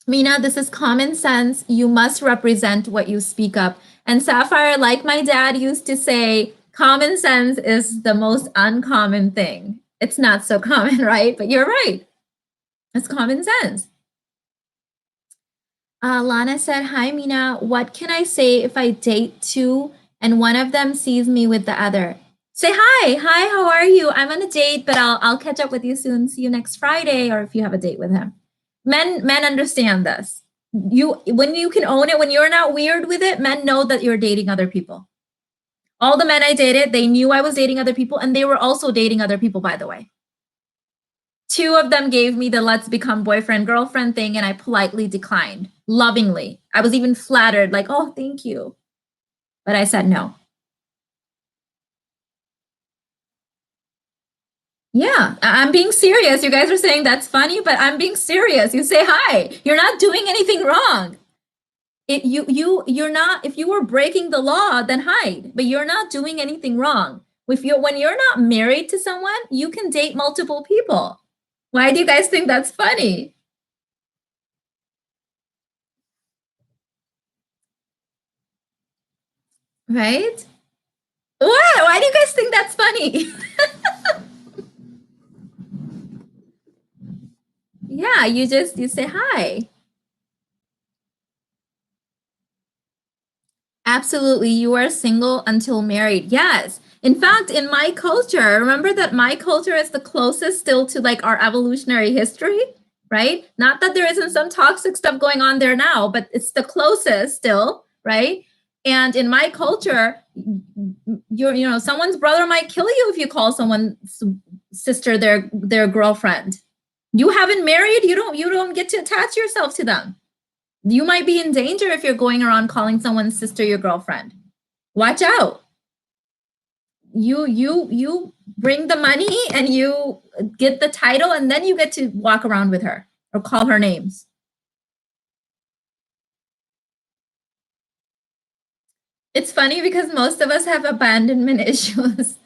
Mina, this is common sense. You must represent what you speak up. And Sapphire, like my dad used to say, common sense is the most uncommon thing. It's not so common, right? But you're right. It's common sense. Lana said, hi, Mina. What can I say if I date two and one of them sees me with the other? Say hi. Hi, how are you? I'm on a date, but I'll catch up with you soon. See you next Friday, or if you have a date with him. Men understand this. When you can own it, when you're not weird with it, men know that you're dating other people. All the men I dated, they knew I was dating other people, and they were also dating other people, by the way. Two of them gave me the let's become boyfriend girlfriend thing, and I politely declined, lovingly. I was even flattered, like, oh, thank you. But I said no. Yeah, I'm being serious. You guys are saying that's funny, but I'm being serious. You say hi. You're not doing anything wrong. You're not, if you were breaking the law, then hide. But you're not doing anything wrong. When you're not married to someone, you can date multiple people. Why do you guys think that's funny? Right? What? Why do you guys think that's funny? Yeah, you say hi. Absolutely. You are single until married. Yes. In fact, in my culture, remember that my culture is the closest still to like our evolutionary history, right? Not that there isn't some toxic stuff going on there now, but it's the closest still, right? And in my culture, someone's brother might kill you if you call someone's sister their girlfriend. You haven't married, you don't get to attach yourself to them. You might be in danger if you're going around calling someone's sister your girlfriend. Watch out. you bring the money and you get the title, and then you get to walk around with her or call her names. It's funny because most of us have abandonment issues.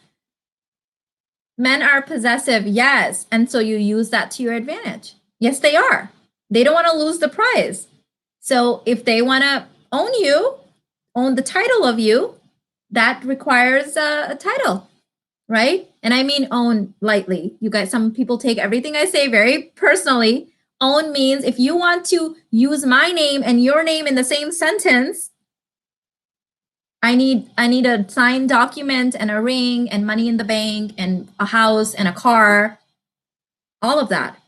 Men are possessive, yes. And so you use that to your advantage. Yes, they are. They don't want to lose the prize. So if they want to own you, own the title of you, that requires a title, right? And I mean own lightly. You guys, some people take everything I say very personally. Own means if you want to use my name and your name in the same sentence, I need a signed document and a ring and money in the bank and a house and a car. All of that.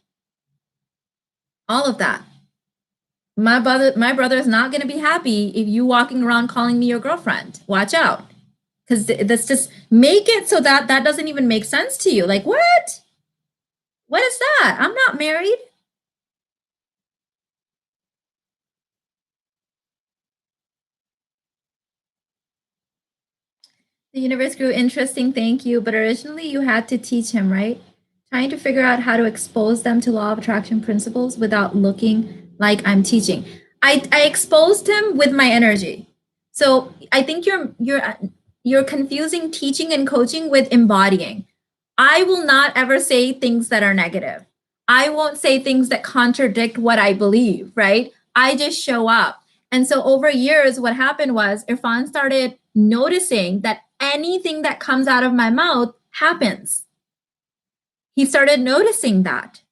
All of that. My brother is not going to be happy if you walking around calling me your girlfriend. Watch out. Because that's just make it so that that doesn't even make sense to you. Like, what? What is that? I'm not married. The universe grew interesting, thank you. But originally you had to teach him, right? Trying to figure out how to expose them to law of attraction principles without looking like I'm teaching. I exposed him with my energy. So I think you're confusing teaching and coaching with embodying. I will not ever say things that are negative. I won't say things that contradict what I believe, right? I just show up. And so over years, what happened was Irfan started noticing that anything that comes out of my mouth happens. He started noticing that.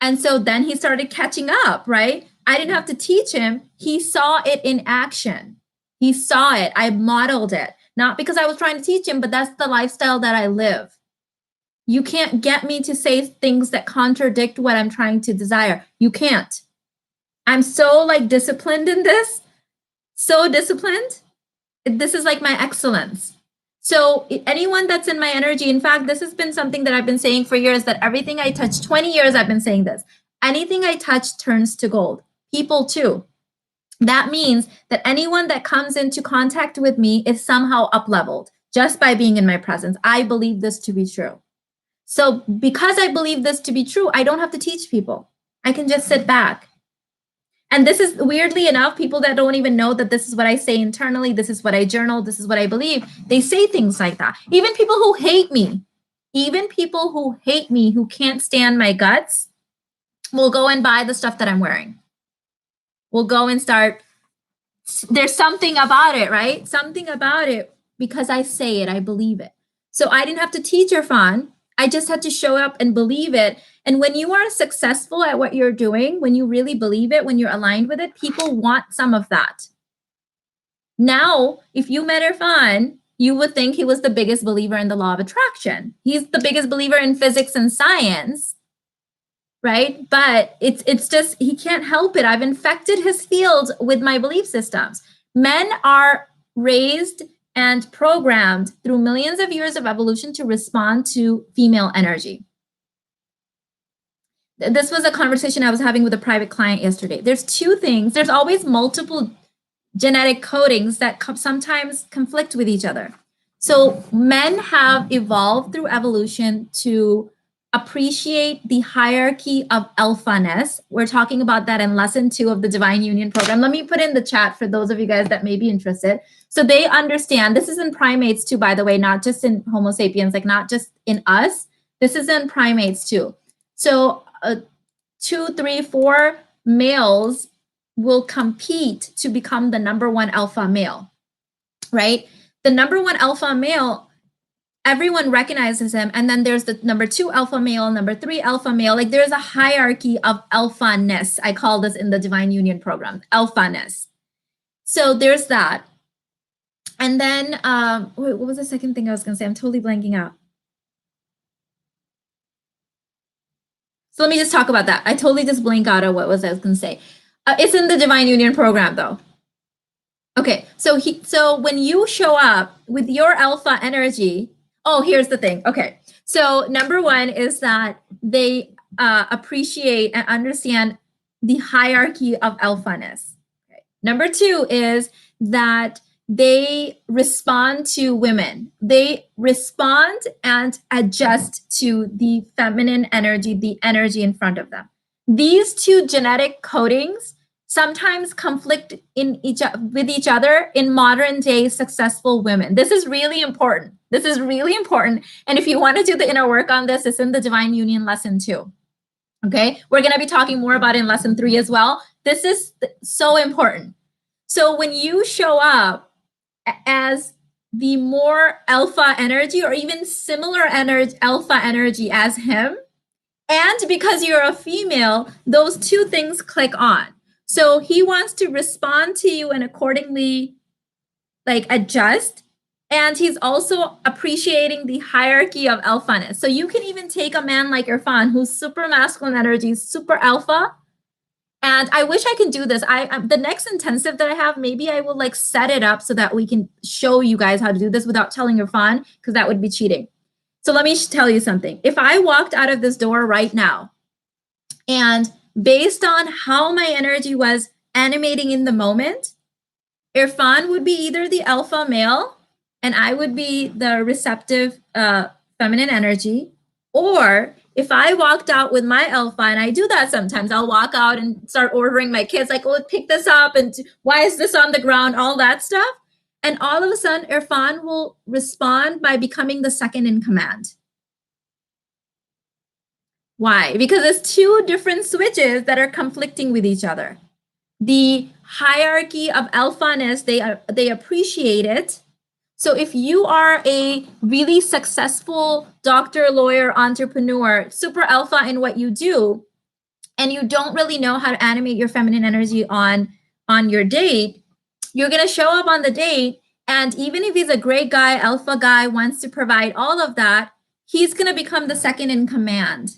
And so then he started catching up, right? I didn't have to teach him. He saw it in action. He saw it. I modeled it. Not because I was trying to teach him, but that's the lifestyle that I live. You can't get me to say things that contradict what I'm trying to desire. You can't. I'm so like disciplined in this. So disciplined. This is like my excellence. So anyone that's in my energy, in fact, this has been something that I've been saying for years, that everything I touch, 20 years I've been saying this, anything I touch turns to gold. People too. That means that anyone that comes into contact with me is somehow up-leveled just by being in my presence. I believe this to be true. So because I believe this to be true, I don't have to teach people. I can just sit back. And this is weirdly enough, people that don't even know that this is what I say internally, this is what I journal, this is what I believe, they say things like that. Even people who hate me, who can't stand my guts, will go and buy the stuff that I'm wearing. Will go and start, there's something about it, right? Something about it because I say it, I believe it. So I didn't have to teach Irfan. I just had to show up and believe it. And when you are successful at what you're doing, when you really believe it, when you're aligned with it, people want some of that. Now, if you met Irfan, you would think he was the biggest believer in the law of attraction. He's the biggest believer in physics and science, right? But it's just, he can't help it. I've infected his field with my belief systems. Men are raised and programmed through millions of years of evolution to respond to female energy. This was a conversation I was having with a private client yesterday. There's two things. There's always multiple genetic codings that sometimes conflict with each other. So men have evolved through evolution to appreciate the hierarchy of alphaness. We're talking about that in lesson 2 of the Divine Union program. Let me put in the chat for those of you guys that may be interested. So they understand, this is in primates too, by the way, not just in Homo sapiens, like not just in us. This is in primates too. So 2, 3, 4 males will compete to become the number 1 alpha male, right? The number 1 alpha male, everyone recognizes him. And then there's the number 2 alpha male, number 3 alpha male. Like there's a hierarchy of alphaness. I call this in the Divine Union program, alphaness. So there's that. And then, wait, what was the second thing I was going to say? I'm totally blanking out. So let me just talk about that. I totally just blank out of what was I was going to say. It's in the Divine Union program though. Okay, so when you show up with your alpha energy, oh, here's the thing. Okay, so number 1 is that they appreciate and understand the hierarchy of alphaness. Okay. Number 2 is that they respond to women. They respond and adjust to the feminine energy, the energy in front of them. These two genetic codings sometimes conflict with each other in modern day successful women. This is really important. This is really important. And if you want to do the inner work on this, it's in the Divine Union lesson 2. Okay, we're going to be talking more about it in lesson 3 as well. This is so important. So when you show up as the more alpha energy or even similar alpha energy as him, and because you're a female, those two things click on. So he wants to respond to you and accordingly adjust. And he's also appreciating the hierarchy of alphaness. So you can even take a man like Irfan, who's super masculine energy, super alpha. And I wish I can do this. The next intensive that I have, maybe I will set it up so that we can show you guys how to do this without telling Irfan, because that would be cheating. So let me tell you something. If I walked out of this door right now, and based on how my energy was animating in the moment, Irfan would be either the alpha male and I would be the receptive feminine energy, or if I walked out with my alpha, and I do that sometimes, I'll walk out and start ordering my kids, oh, pick this up, and why is this on the ground, all that stuff. And all of a sudden, Irfan will respond by becoming the second in command. Why? Because it's two different switches that are conflicting with each other. The hierarchy of alphaness, they appreciate it. So if you are a really successful doctor, lawyer, entrepreneur, super alpha in what you do, and you don't really know how to animate your feminine energy on your date, you're going to show up on the date, and even if he's a great guy, alpha guy, wants to provide all of that, he's going to become the second in command.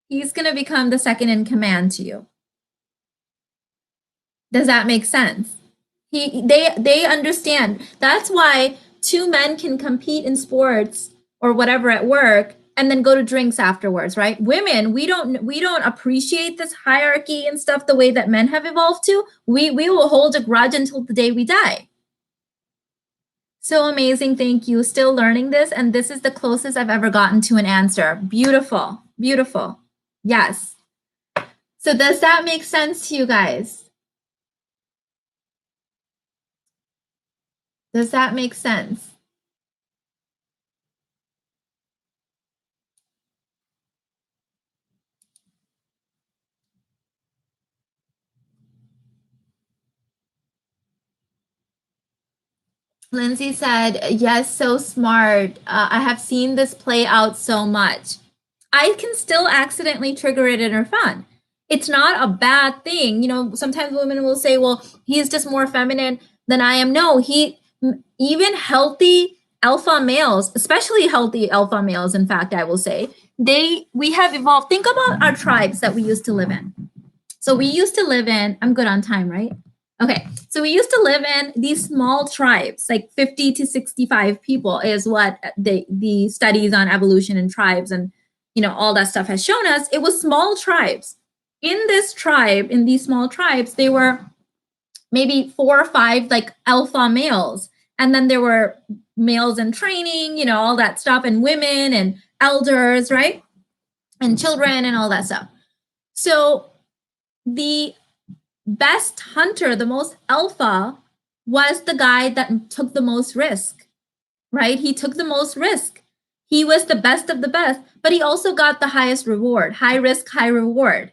He's going to become the second in command to you. Does that make sense? They understand. That's why two men can compete in sports or whatever at work and then go to drinks afterwards, right? Women, we don't appreciate this hierarchy and stuff the way that men have evolved to. We will hold a grudge until the day we die. So amazing. Thank you. Still learning this, and this is the closest I've ever gotten to an answer. Beautiful. Beautiful. Yes. So does that make sense to you guys? Does that make sense? Lindsay said, yes, so smart. I have seen this play out so much. I can still accidentally trigger it in Irfan. It's not a bad thing. Sometimes women will say, well, he's just more feminine than I am. No, even healthy alpha males, especially healthy alpha males, in fact, I will say, we have evolved. Think about our tribes that we used to live in. So we used to live in, I'm good on time, right? Okay, so we used to live in these small tribes, 50 to 65 people is what the studies on evolution and tribes and all that stuff has shown us. It was small tribes. In these small tribes, they were maybe 4 or 5 alpha males. And then there were males in training, all that stuff, and women and elders, right? And children and all that stuff. So the best hunter, the most alpha, was the guy that took the most risk, right? He took the most risk. He was the best of the best, but he also got the highest reward, high risk, high reward.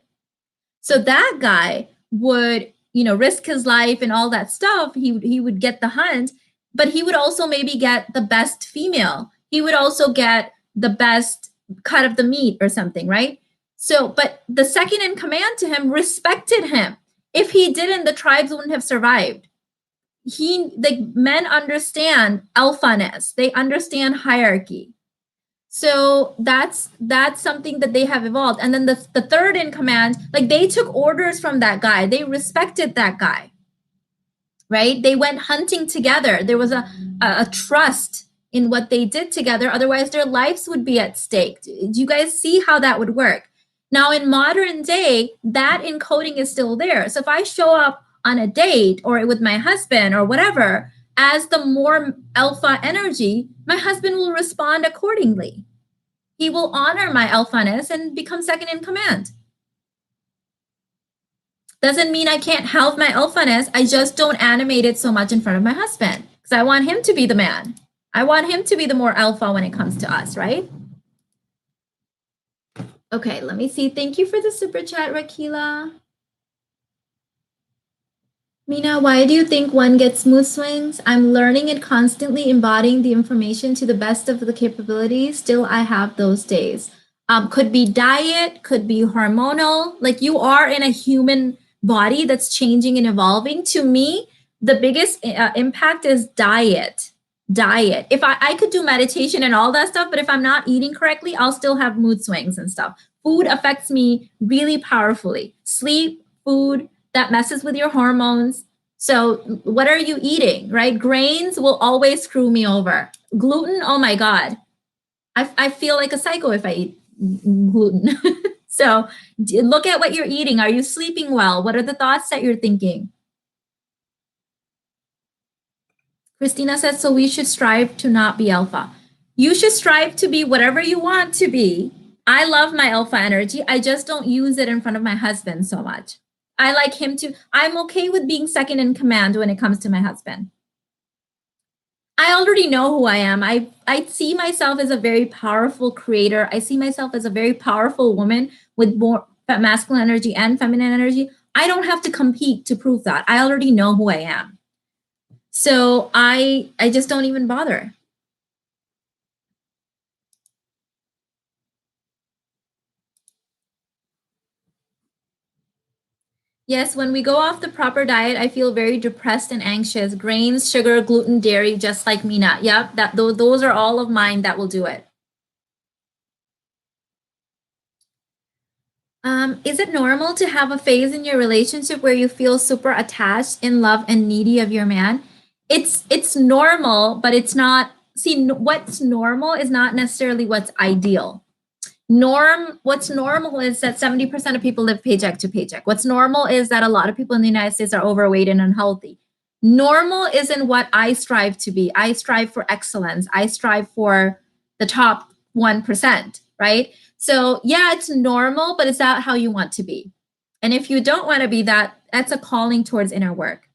So that guy would, risk his life and all that stuff. He would get the hunt, but he would also maybe get the best female. He would also get the best cut of the meat or something, right? So, but the second in command to him respected him. If he didn't, the tribes wouldn't have survived. Men understand alphaness. They understand hierarchy. So that's something that they have evolved. And then the third in command, they took orders from that guy. They respected that guy, right? They went hunting together. There was a trust in what they did together. Otherwise, their lives would be at stake. Do you guys see how that would work? Now, in modern day, that encoding is still there. So if I show up on a date or with my husband or whatever, as the more alpha energy, my husband will respond accordingly. He will honor my alphaness and become second in command. Doesn't mean I can't have my alphaness. I just don't animate it so much in front of my husband because I want him to be the man. I want him to be the more alpha when it comes to us, right? Okay, let me see. Thank you for the super chat, Rakila. Mina, why do you think one gets mood swings? I'm learning and constantly embodying the information to the best of the capabilities. Still, I have those days. Could be diet, could be hormonal. Like you are in a human body that's changing and evolving. To me, the biggest impact is diet. Diet. If I could do meditation and all that stuff, but if I'm not eating correctly, I'll still have mood swings and stuff. Food affects me really powerfully. Sleep, food, that messes with your hormones. So what are you eating, right? Grains will always screw me over. Gluten, oh my God. I feel like a psycho if I eat gluten. So look at what you're eating. Are you sleeping well? What are the thoughts that you're thinking? Christina says, so we should strive to not be alpha. You should strive to be whatever you want to be. I love my alpha energy. I just don't use it in front of my husband so much. I like him to, I'm okay with being second in command when it comes to my husband. I already know who I am. I see myself as a very powerful creator. I see myself as a very powerful woman with more masculine energy and feminine energy. I don't have to compete to prove that. I already know who I am. So I just don't even bother. Yes, when we go off the proper diet, I feel very depressed and anxious. Grains, sugar, gluten, dairy, just like Mina. Yep, those are all of mine that will do it. Is it normal to have a phase in your relationship where you feel super attached, in love, and needy of your man? It's normal, but it's not. See, what's normal is not necessarily what's ideal. What's normal is that 70% of people live paycheck to paycheck. What's normal is that a lot of people in the United States are overweight and unhealthy. Normal isn't what I strive to be. I strive for excellence. I strive for the top 1%, right? So yeah, it's normal, but it's not how you want to be. And if you don't want to be that, that's a calling towards inner work.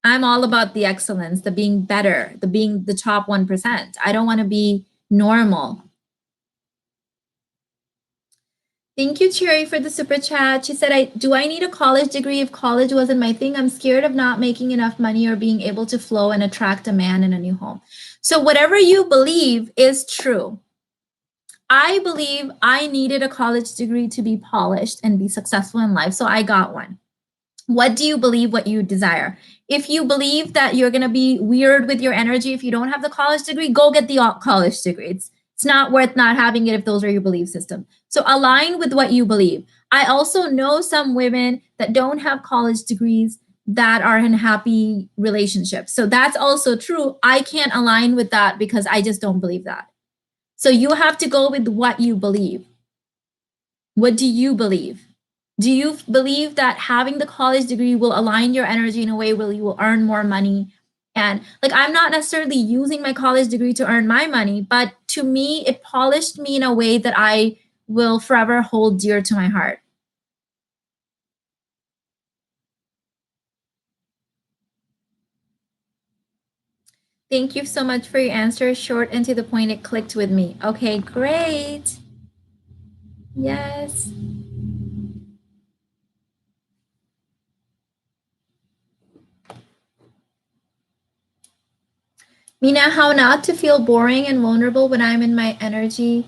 I'm all about the excellence, the being better, the being the top 1%. I don't want to be normal. Thank you, Cherry, for the super chat. She said, do I need a college degree if college wasn't my thing? I'm scared of not making enough money or being able to flow and attract a man in a new home. So whatever you believe is true. I believe I needed a college degree to be polished and be successful in life, so I got one. What do you believe, what you desire? If you believe that you're going to be weird with your energy if you don't have the college degree, go get the college degree. It's not worth not having it if those are your belief system. So align with what you believe. I also know some women that don't have college degrees that are in happy relationships. So that's also true. I can't align with that because I just don't believe that. So you have to go with what you believe. What do you believe? Do you believe that having the college degree will align your energy in a way where you will earn more money? And like, I'm not necessarily using my college degree to earn my money, but to me, it polished me in a way that I will forever hold dear to my heart. Thank you so much for your answer. Short and to the point, it clicked with me. Okay, great. Yes. Mina, how not to feel boring and vulnerable when I'm in my energy,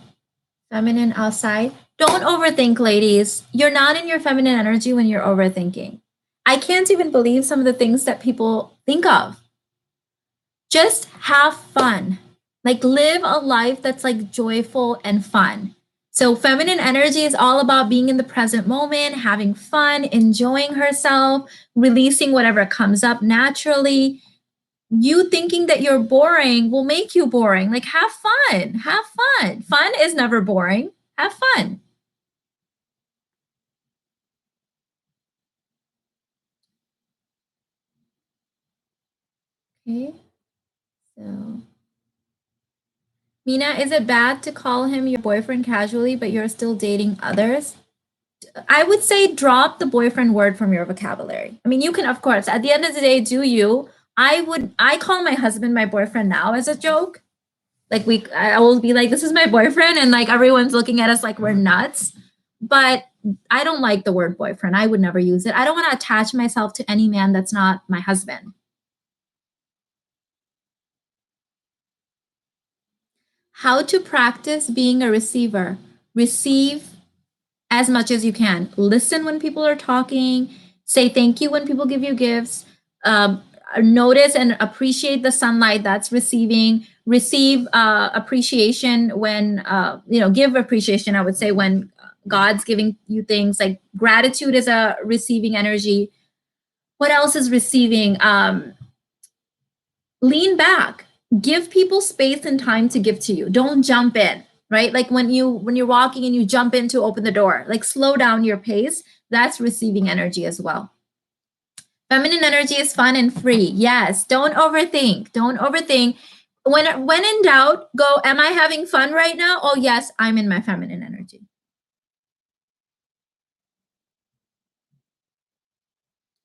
feminine outside? Don't overthink, ladies. You're not in your feminine energy when you're overthinking. I can't even believe some of the things that people think of. Just have fun. Like live a life that's like joyful and fun. So feminine energy is all about being in the present moment, having fun, enjoying herself, releasing whatever comes up naturally. You thinking that you're boring will make you boring. Like have fun. Have fun. Fun is never boring. Have fun. Okay. So, Mina, is it bad to call him your boyfriend casually, but you're still dating others? I would say drop the boyfriend word from your vocabulary. I mean, you can, of course, at the end of the day, do you? I call my husband my boyfriend now as a joke. Like I will be like, this is my boyfriend, and like everyone's looking at us like we're nuts. But I don't like the word boyfriend. I would never use it. I don't want to attach myself to any man that's not my husband. How to practice being a receiver. Receive as much as you can. Listen when people are talking. Say thank you when people give you gifts. Notice and appreciate the sunlight that's receiving. Receive appreciation when, give appreciation, I would say, when God's giving you things. Like gratitude is a receiving energy. What else is receiving? Lean back. Give people space and time to give to you. Don't jump in, right? Like when you're walking and you jump in to open the door, like slow down your pace. That's receiving energy as well. Feminine energy is fun and free. Yes, don't overthink. Don't overthink. When in doubt, go, am I having fun right now? Oh yes, I'm in my feminine energy.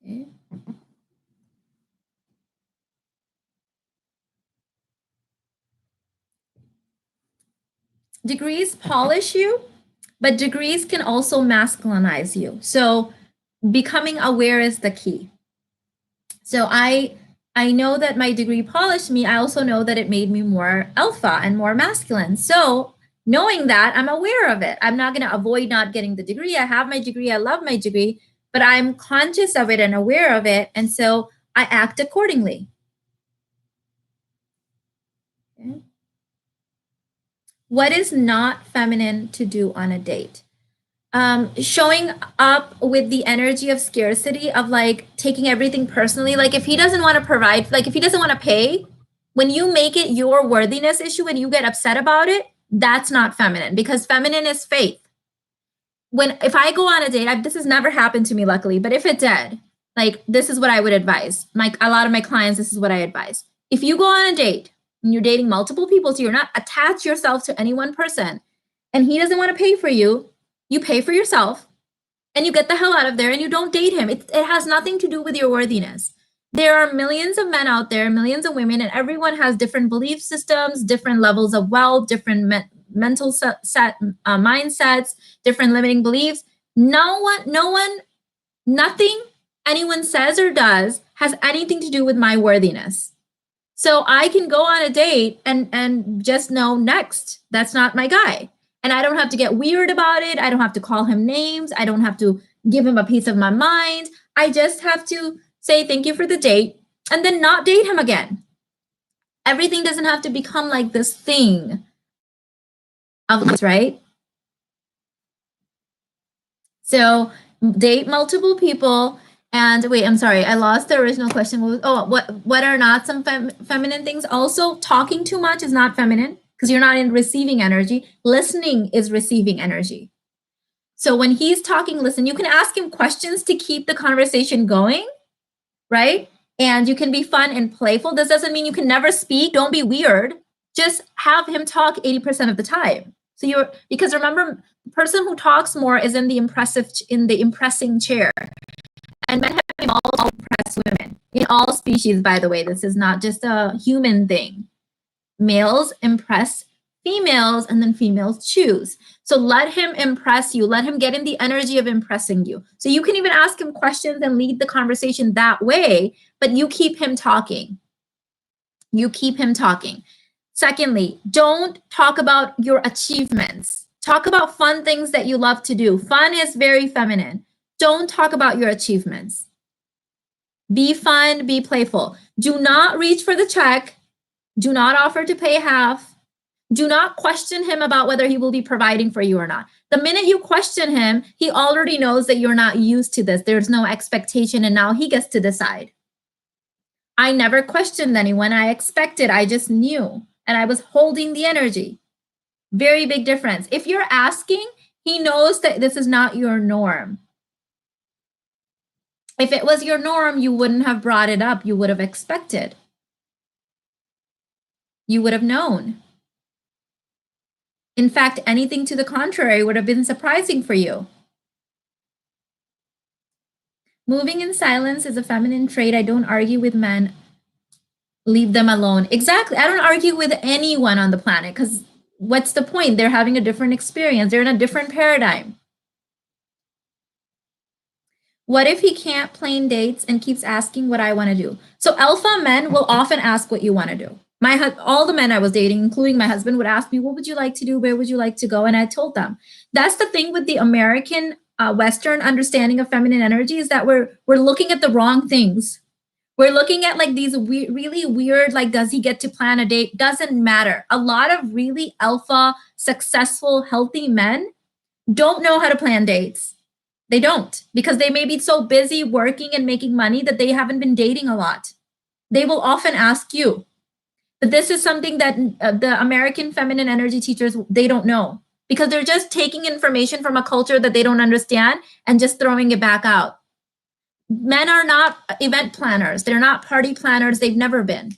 Okay. Degrees polish you, but degrees can also masculinize you. So becoming aware is the key. So I know that my degree polished me. I also know that it made me more alpha and more masculine. So knowing that, I'm aware of it. I'm not going to avoid not getting the degree. I have my degree. I love my degree, but I'm conscious of it and aware of it. And so I act accordingly. Okay. What is not feminine to do on a date? Showing up with the energy of scarcity, of like taking everything personally. Like if he doesn't want to provide, like if he doesn't want to pay, when you make it your worthiness issue and you get upset about it, that's not feminine, because feminine is faith. If I go on a date, this has never happened to me, luckily, but if it did, like this is what I would advise. A lot of my clients, this is what I advise. If you go on a date and you're dating multiple people, so you're not attach yourself to any one person, and he doesn't want to pay for you, you pay for yourself and you get the hell out of there and you don't date him. It has nothing to do with your worthiness. There are millions of men out there, millions of women, and everyone has different belief systems, different levels of wealth, different mental mindsets, different limiting beliefs. Nothing anyone says or does has anything to do with my worthiness. So I can go on a date and just know, next, that's not my guy. And I don't have to get weird about it. I don't have to call him names. I don't have to give him a piece of my mind. I just have to say thank you for the date and then not date him again. Everything doesn't have to become like this thing of us, right? So date multiple people. And wait, I'm sorry, I lost the original question. What are not some feminine things? Also, talking too much is not feminine, because you're not in receiving energy. Listening is receiving energy. So when he's talking, listen. You can ask him questions to keep the conversation going, right? And you can be fun and playful. This doesn't mean you can never speak. Don't be weird. Just have him talk 80% of the time. So because remember, the person who talks more is in the impressing chair. And men have all impress women. In all species, by the way, this is not just a human thing. Males impress females, and then females choose. So let him impress you. Let him get in the energy of impressing you. So you can even ask him questions and lead the conversation that way, but you keep him talking. You keep him talking. Secondly, don't talk about your achievements. Talk about fun things that you love to do. Fun is very feminine. Don't talk about your achievements. Be fun, be playful. Do not reach for the check. Do not offer to pay half. Do not question him about whether he will be providing for you or not. The minute you question him, he already knows that you're not used to this. There's no expectation, and now he gets to decide. I never questioned anyone. I expected. I just knew, and I was holding the energy. Very big difference. If you're asking, he knows that this is not your norm. If it was your norm, you wouldn't have brought it up. You would have expected. You would have known. In fact, anything to the contrary would have been surprising for you. Moving in silence is a feminine trait. I don't argue with men. Leave them alone. Exactly. I don't argue with anyone on the planet because what's the point? They're having a different experience. They're in a different paradigm. What if he can't plan dates and keeps asking what I want to do? So alpha men will often ask what you want to do. All the men I was dating, including my husband, would ask me, what would you like to do? Where would you like to go? And I told them. That's the thing with the American Western understanding of feminine energy is that we're looking at the wrong things. We're looking at like these really weird, like, does he get to plan a date? Doesn't matter. A lot of really alpha, successful, healthy men don't know how to plan dates. They don't, because they may be so busy working and making money that they haven't been dating a lot. They will often ask you. But this is something that the American feminine energy teachers, they don't know, because they're just taking information from a culture that they don't understand and just throwing it back out. Men are not event planners. They're not party planners. They've never been.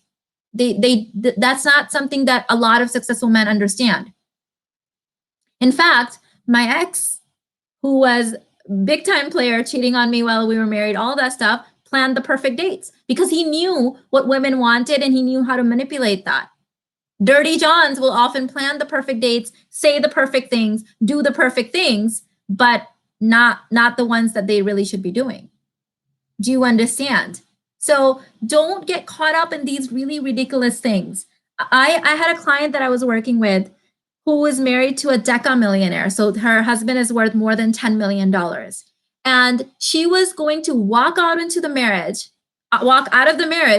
That's not something that a lot of successful men understand. In fact, my ex, who was big time player, cheating on me while we were married, all that stuff, planned the perfect dates because he knew what women wanted and he knew how to manipulate that. Dirty Johns will often plan the perfect dates, say the perfect things, do the perfect things, but not the ones that they really should be doing. Do you understand? So don't get caught up in these really ridiculous things. I had a client that I was working with who was married to a millionaire. So her husband is worth more than $10 million. And she was going to walk out of the marriage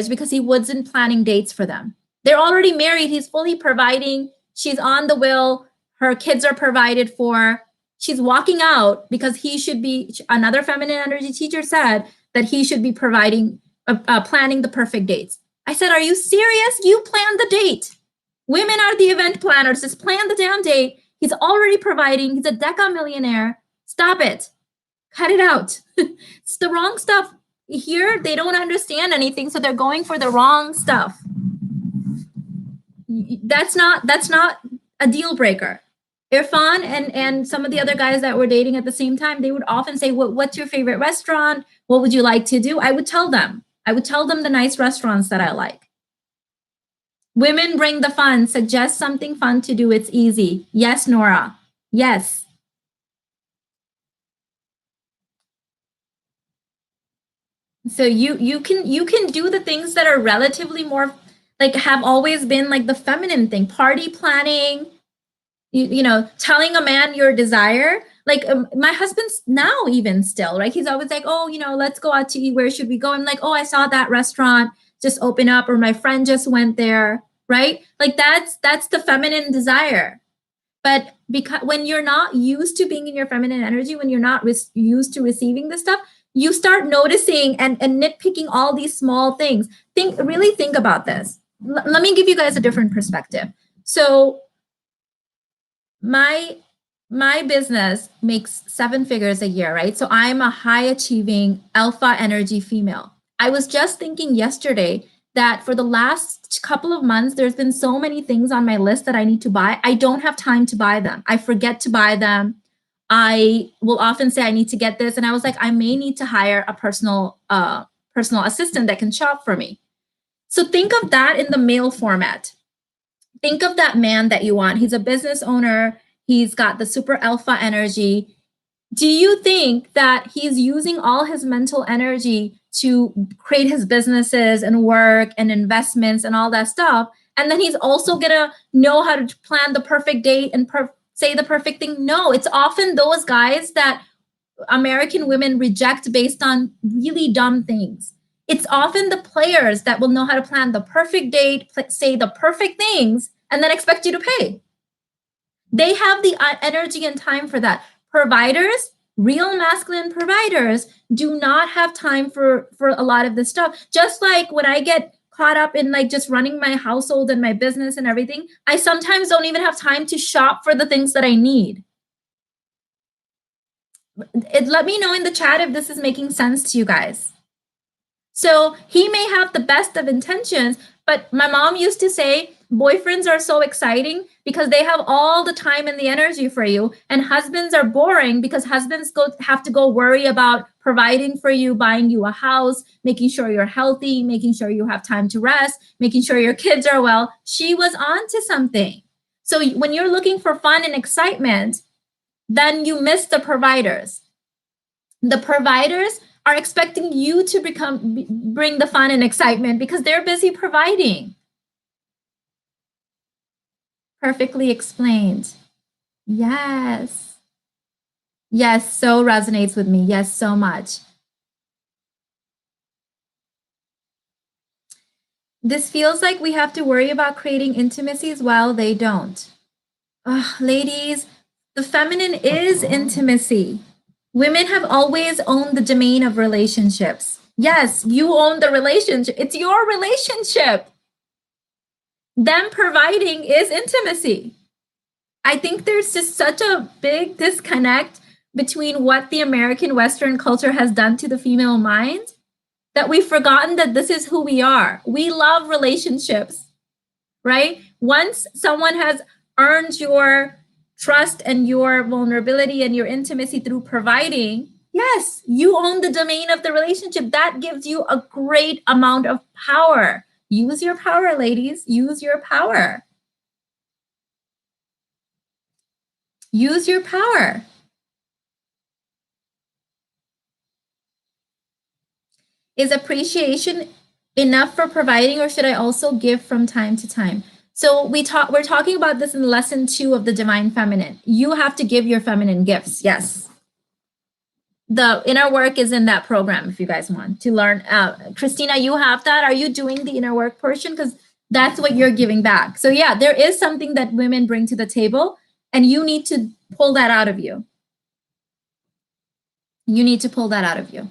because he wasn't planning dates for them. They're already married. He's fully providing. She's on the will. Her kids are provided for. She's walking out because he should be, another feminine energy teacher said that he should be providing, planning the perfect dates. I said, are you serious? You plan the date. Women are the event planners. Just plan the damn date. He's already providing. He's a millionaire. Stop it. Cut it out. It's the wrong stuff. Here, they don't understand anything, so they're going for the wrong stuff. That's not a deal breaker. Irfan and some of the other guys that were dating at the same time, they would often say, what's your favorite restaurant? What would you like to do? I would tell them the nice restaurants that I like. Women bring the fun. Suggest something fun to do. It's easy. Yes, Nora. Yes. So you can do the things that are relatively more, like, have always been like the feminine thing. Party planning, you know, telling a man your desire. Like my husband's now even still, right? He's always like, oh, you know, let's go out to eat. Where should we go? I'm like, oh, I saw that restaurant just open up, or my friend just went there, right? Like that's the feminine desire. But because when you're not used to being in your feminine energy, when you're not used to receiving this stuff, you start noticing and nitpicking all these small things. Really think about this. Let me give you guys a different perspective. So my business makes 7 figures a year, right? So I'm a high achieving alpha energy female. I was just thinking yesterday that for the last couple of months, there's been so many things on my list that I need to buy. I don't have time to buy them. I forget to buy them. I will often say I need to get this. And I was like, I may need to hire a personal assistant that can shop for me. So think of that in the male format. Think of that man that you want. He's a business owner. He's got the super alpha energy. Do you think that he's using all his mental energy to create his businesses and work and investments and all that stuff? And then he's also gonna know how to plan the perfect date and say the perfect thing? No, it's often those guys that American women reject based on really dumb things. It's often the players that will know how to plan the perfect date, say the perfect things, and then expect you to pay. They have the energy and time for that. Providers, real masculine providers, do not have time for a lot of this stuff. Just like when I get caught up in like just running my household and my business and everything, I sometimes don't even have time to shop for the things that I need. Let me know in the chat if this is making sense to you guys. So he may have the best of intentions, but my mom used to say, boyfriends are so exciting because they have all the time and the energy for you, and husbands are boring because husbands have to go worry about providing for you, buying you a house, making sure you're healthy, making sure you have time to rest, making sure your kids are well. She was on to something. So when you're looking for fun and excitement, then you miss the providers. The providers are expecting you to bring the fun and excitement because they're busy providing. Perfectly explained. Yes. Yes, so resonates with me. Yes, so much. This feels like we have to worry about creating intimacies while they don't. Ugh, ladies, the feminine is intimacy. Women have always owned the domain of relationships. Yes, you own the relationship. It's your relationship. Them providing is intimacy. I think there's just such a big disconnect between what the American Western culture has done to the female mind that we've forgotten that this is who we are. We love relationships, right? Once someone has earned your trust and your vulnerability and your intimacy through providing, yes, you own the domain of the relationship. That gives you a great amount of power. Use your power, ladies. Use your power. Use your power. Is appreciation enough for providing, or should I also give from time to time? So we're talking about this in lesson 2 of the Divine Feminine. You have to give your feminine gifts. Yes. The inner work is in that program if you guys want to learn. Christina, you have that. Are you doing the inner work portion? Because that's what you're giving back. So yeah, there is something that women bring to the table, and you need to pull that out of you. You need to pull that out of you.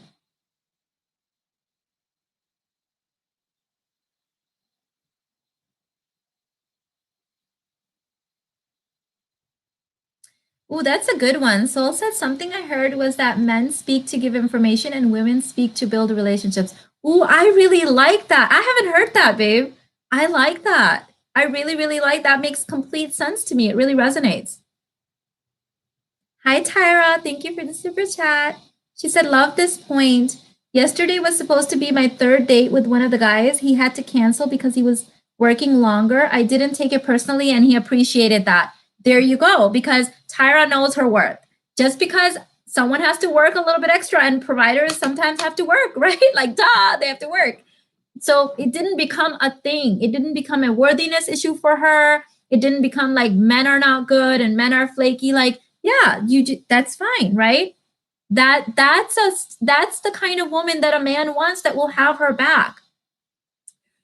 Oh, that's a good one. Soul said something I heard was that men speak to give information and women speak to build relationships. Oh, I really like that. I haven't heard that, babe. I like that. I really, really like that. Makes complete sense to me. It really resonates. Hi, Tyra. Thank you for the super chat. She said, love this point. Yesterday was supposed to be my 3rd date with one of the guys. He had to cancel because he was working longer. I didn't take it personally, and he appreciated that. There you go, because Tyra knows her worth. Just because someone has to work a little bit extra, and providers sometimes have to work, right? Like, duh, they have to work. So it didn't become a thing. It didn't become a worthiness issue for her. It didn't become like men are not good and men are flaky. Like, yeah, that's fine, right? That's the kind of woman that a man wants, that will have her back.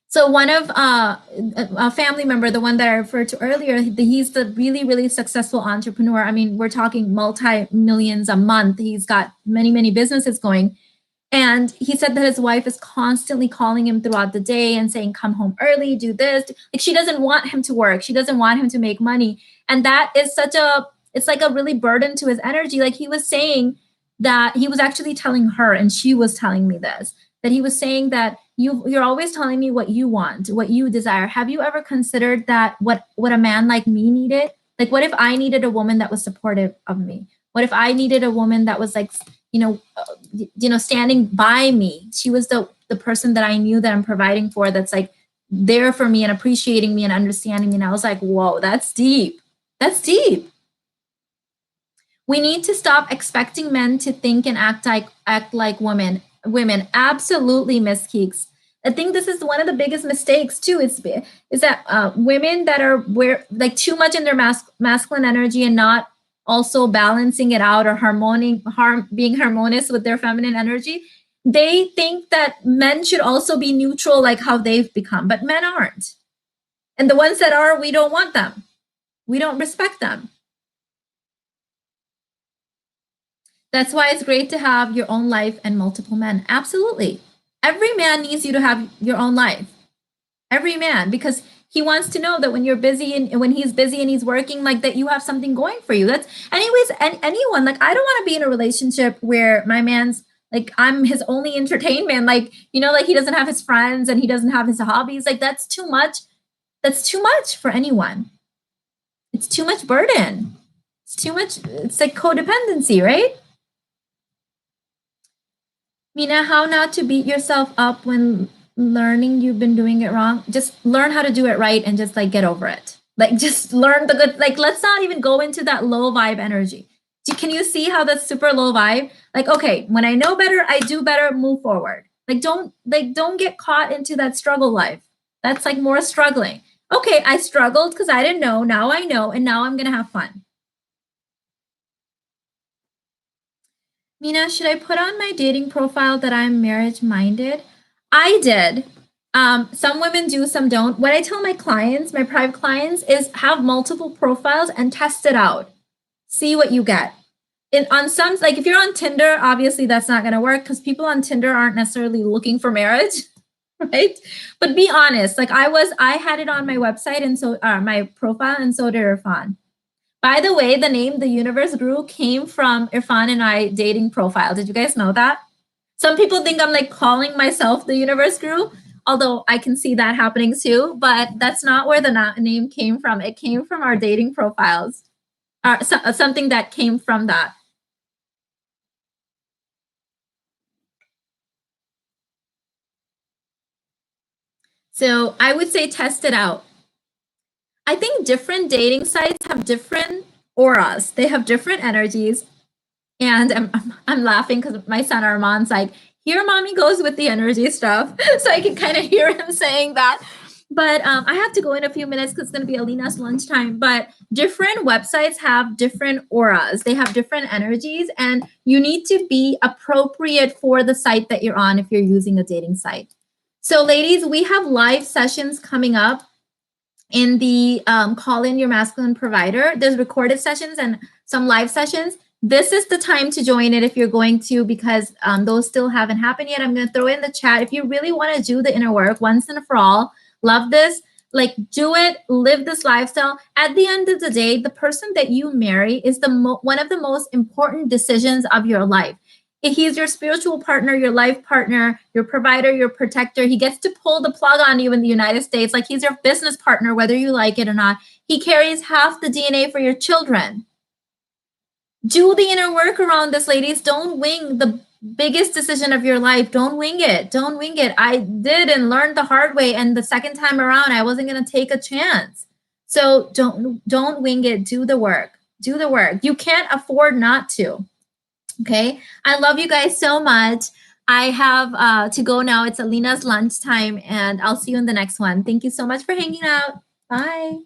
So one of a family member, the one that I referred to earlier, he's the really, really successful entrepreneur. I mean, we're talking multi-millions a month. He's got many, many businesses going. And he said that his wife is constantly calling him throughout the day and saying, come home early, do this. Like, she doesn't want him to work. She doesn't want him to make money. And that is it's like a really burden to his energy. Like, he was saying that he was actually telling her, and she was telling me this, that he was saying that you're always telling me what you want, what you desire. Have you ever considered that what a man like me needed? Like, what if I needed a woman that was supportive of me? What if I needed a woman that was like, standing by me? She was the person that I knew that I'm providing for, that's like there for me and appreciating me and understanding me. And I was like, whoa, that's deep. That's deep. We need to stop expecting men to think and act like women. Absolutely, Miss Keeks. I think this is one of the biggest mistakes too. Is that women that are too much in their masculine energy and not also balancing it out or being harmonious with their feminine energy. They think that men should also be neutral, like how they've become, but men aren't. And the ones that are, we don't want them. We don't respect them. That's why it's great to have your own life and multiple men. Absolutely. Every man needs you to have your own life. Every man, because he wants to know that when you're busy and when he's busy and he's working, like, that you have something going for you. That's anyways, anyone, like, I don't want to be in a relationship where my man's like, I'm his only entertainment. Like, like, he doesn't have his friends and he doesn't have his hobbies. Like, that's too much. That's too much for anyone. It's too much burden. It's too much. It's like codependency, right? Mina, how not to beat yourself up when learning you've been doing it wrong? Just learn how to do it right and just like get over it. Like just learn the good, like let's not even go into that low vibe energy. Can you see how that's super low vibe? Like, okay, when I know better, I do better, move forward. Don't get caught into that struggle life. That's like more struggling. Okay, I struggled because I didn't know. Now I know, and now I'm gonna have fun. Mina, should I put on my dating profile that I'm marriage minded? I did. Some women do, some don't. What I tell my clients, my private clients, is have multiple profiles and test it out. See what you get. On some, like if you're on Tinder, obviously that's not going to work because people on Tinder aren't necessarily looking for marriage, right? But be honest. Like I had it on my website and so my profile, and so did Irfan. By the way, the name The Universe Grew came from Irfan and I dating profile. Did you guys know that? Some people think I'm like calling myself The Universe Grew, although I can see that happening too, but that's not where the name came from. It came from our dating profiles, something that came from that. So I would say test it out. I think different dating sites have different auras. They have different energies. And I'm laughing because my son Armand's like, here mommy goes with the energy stuff. So I can kind of hear him saying that. But I have to go in a few minutes because it's going to be Alina's lunchtime. But different websites have different auras. They have different energies. And you need to be appropriate for the site that you're on if you're using a dating site. So ladies, we have live sessions coming up in the Call In Your Masculine Provider. There's recorded sessions and some live sessions. This is the time to join it if you're going to, because those still haven't happened yet. I'm going to throw in the chat. If you really want to do the inner work once and for all, love this, like do it, live this lifestyle. At the end of the day, the person that you marry is one of the most important decisions of your life. He's your spiritual partner, your life partner, your provider, your protector. He gets to pull the plug on you in the United States. Like he's your business partner, whether you like it or not. He carries half the DNA for your children. Do the inner work around this, ladies. Don't wing the biggest decision of your life. Don't wing it. Don't wing it. I did and learned the hard way. And the second time around, I wasn't going to take a chance. So don't wing it. Do the work. Do the work. You can't afford not to. Okay. I love you guys so much. I have to go now. It's Alina's lunchtime, and I'll see you in the next one. Thank you so much for hanging out. Bye.